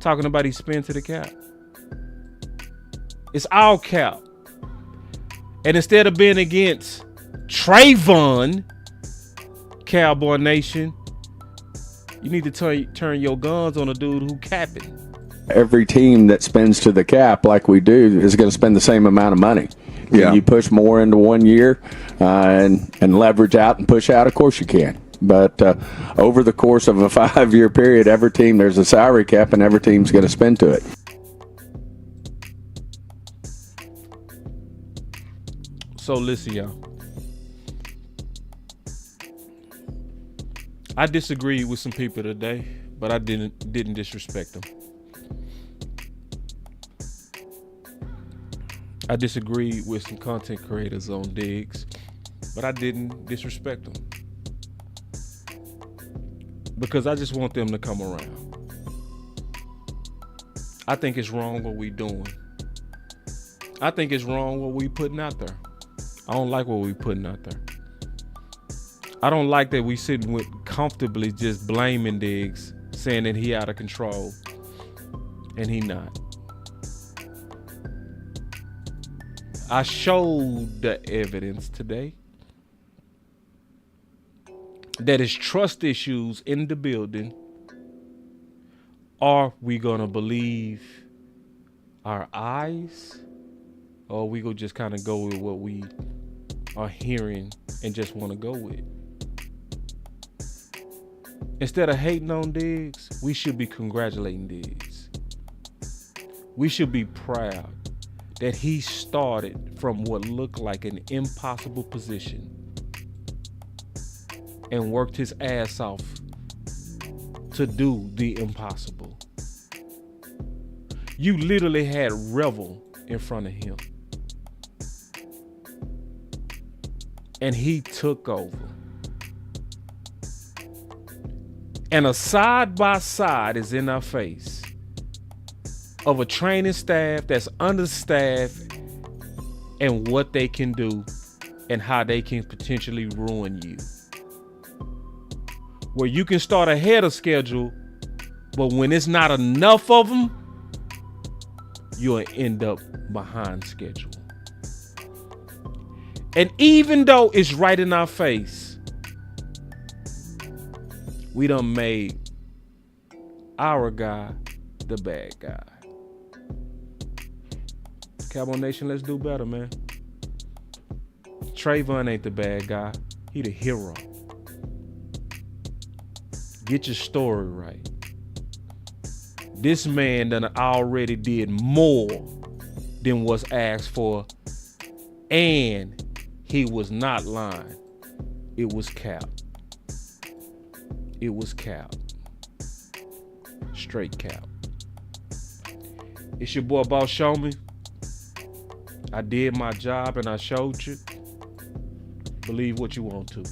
Talking about he spends to the cap. It's all cap. And instead of being against Trevon, Cowboy Nation, you need to turn your guns on a dude who capping. Every team that spends to the cap like we do is going to spend the same amount of money. Yeah. Can you push more into 1 year and leverage out and push out? Of course you can. But over the course of a 5-year period, every team, there's a salary cap, and every team's going to spend to it. So listen, y'all. I disagreed with some people today, but I didn't disrespect them. I disagreed with some content creators on Diggs, but I didn't disrespect them. Because I just want them to come around. I think it's wrong what we doing. I think it's wrong what we putting out there. I don't like what we putting out there. I don't like that we sitting with comfortably just blaming Diggs, saying that he out of control, and he not. I showed the evidence today that is trust issues in the building. Are we gonna believe our eyes, or are we gonna just kind of go with what we are hearing and just want to go with? Instead of hating on Diggs, we should be congratulating Diggs. We should be proud that he started from what looked like an impossible position and worked his ass off to do the impossible. You literally had Revel in front of him, and he took over. And a side-by-side is in our face of a training staff that's understaffed and what they can do and how they can potentially ruin you. Where you can start ahead of schedule, but when it's not enough of them, you'll end up behind schedule. And even though it's right in our face, we done made our guy the bad guy. Cowboy Nation, let's do better, man. Trevon ain't the bad guy. He the hero. Get your story right. This man done already did more than was asked for, and he was not lying. It was cap. It was cap. Straight cap. It's your boy Boss Show Me. I did my job and I showed you. Believe what you want to.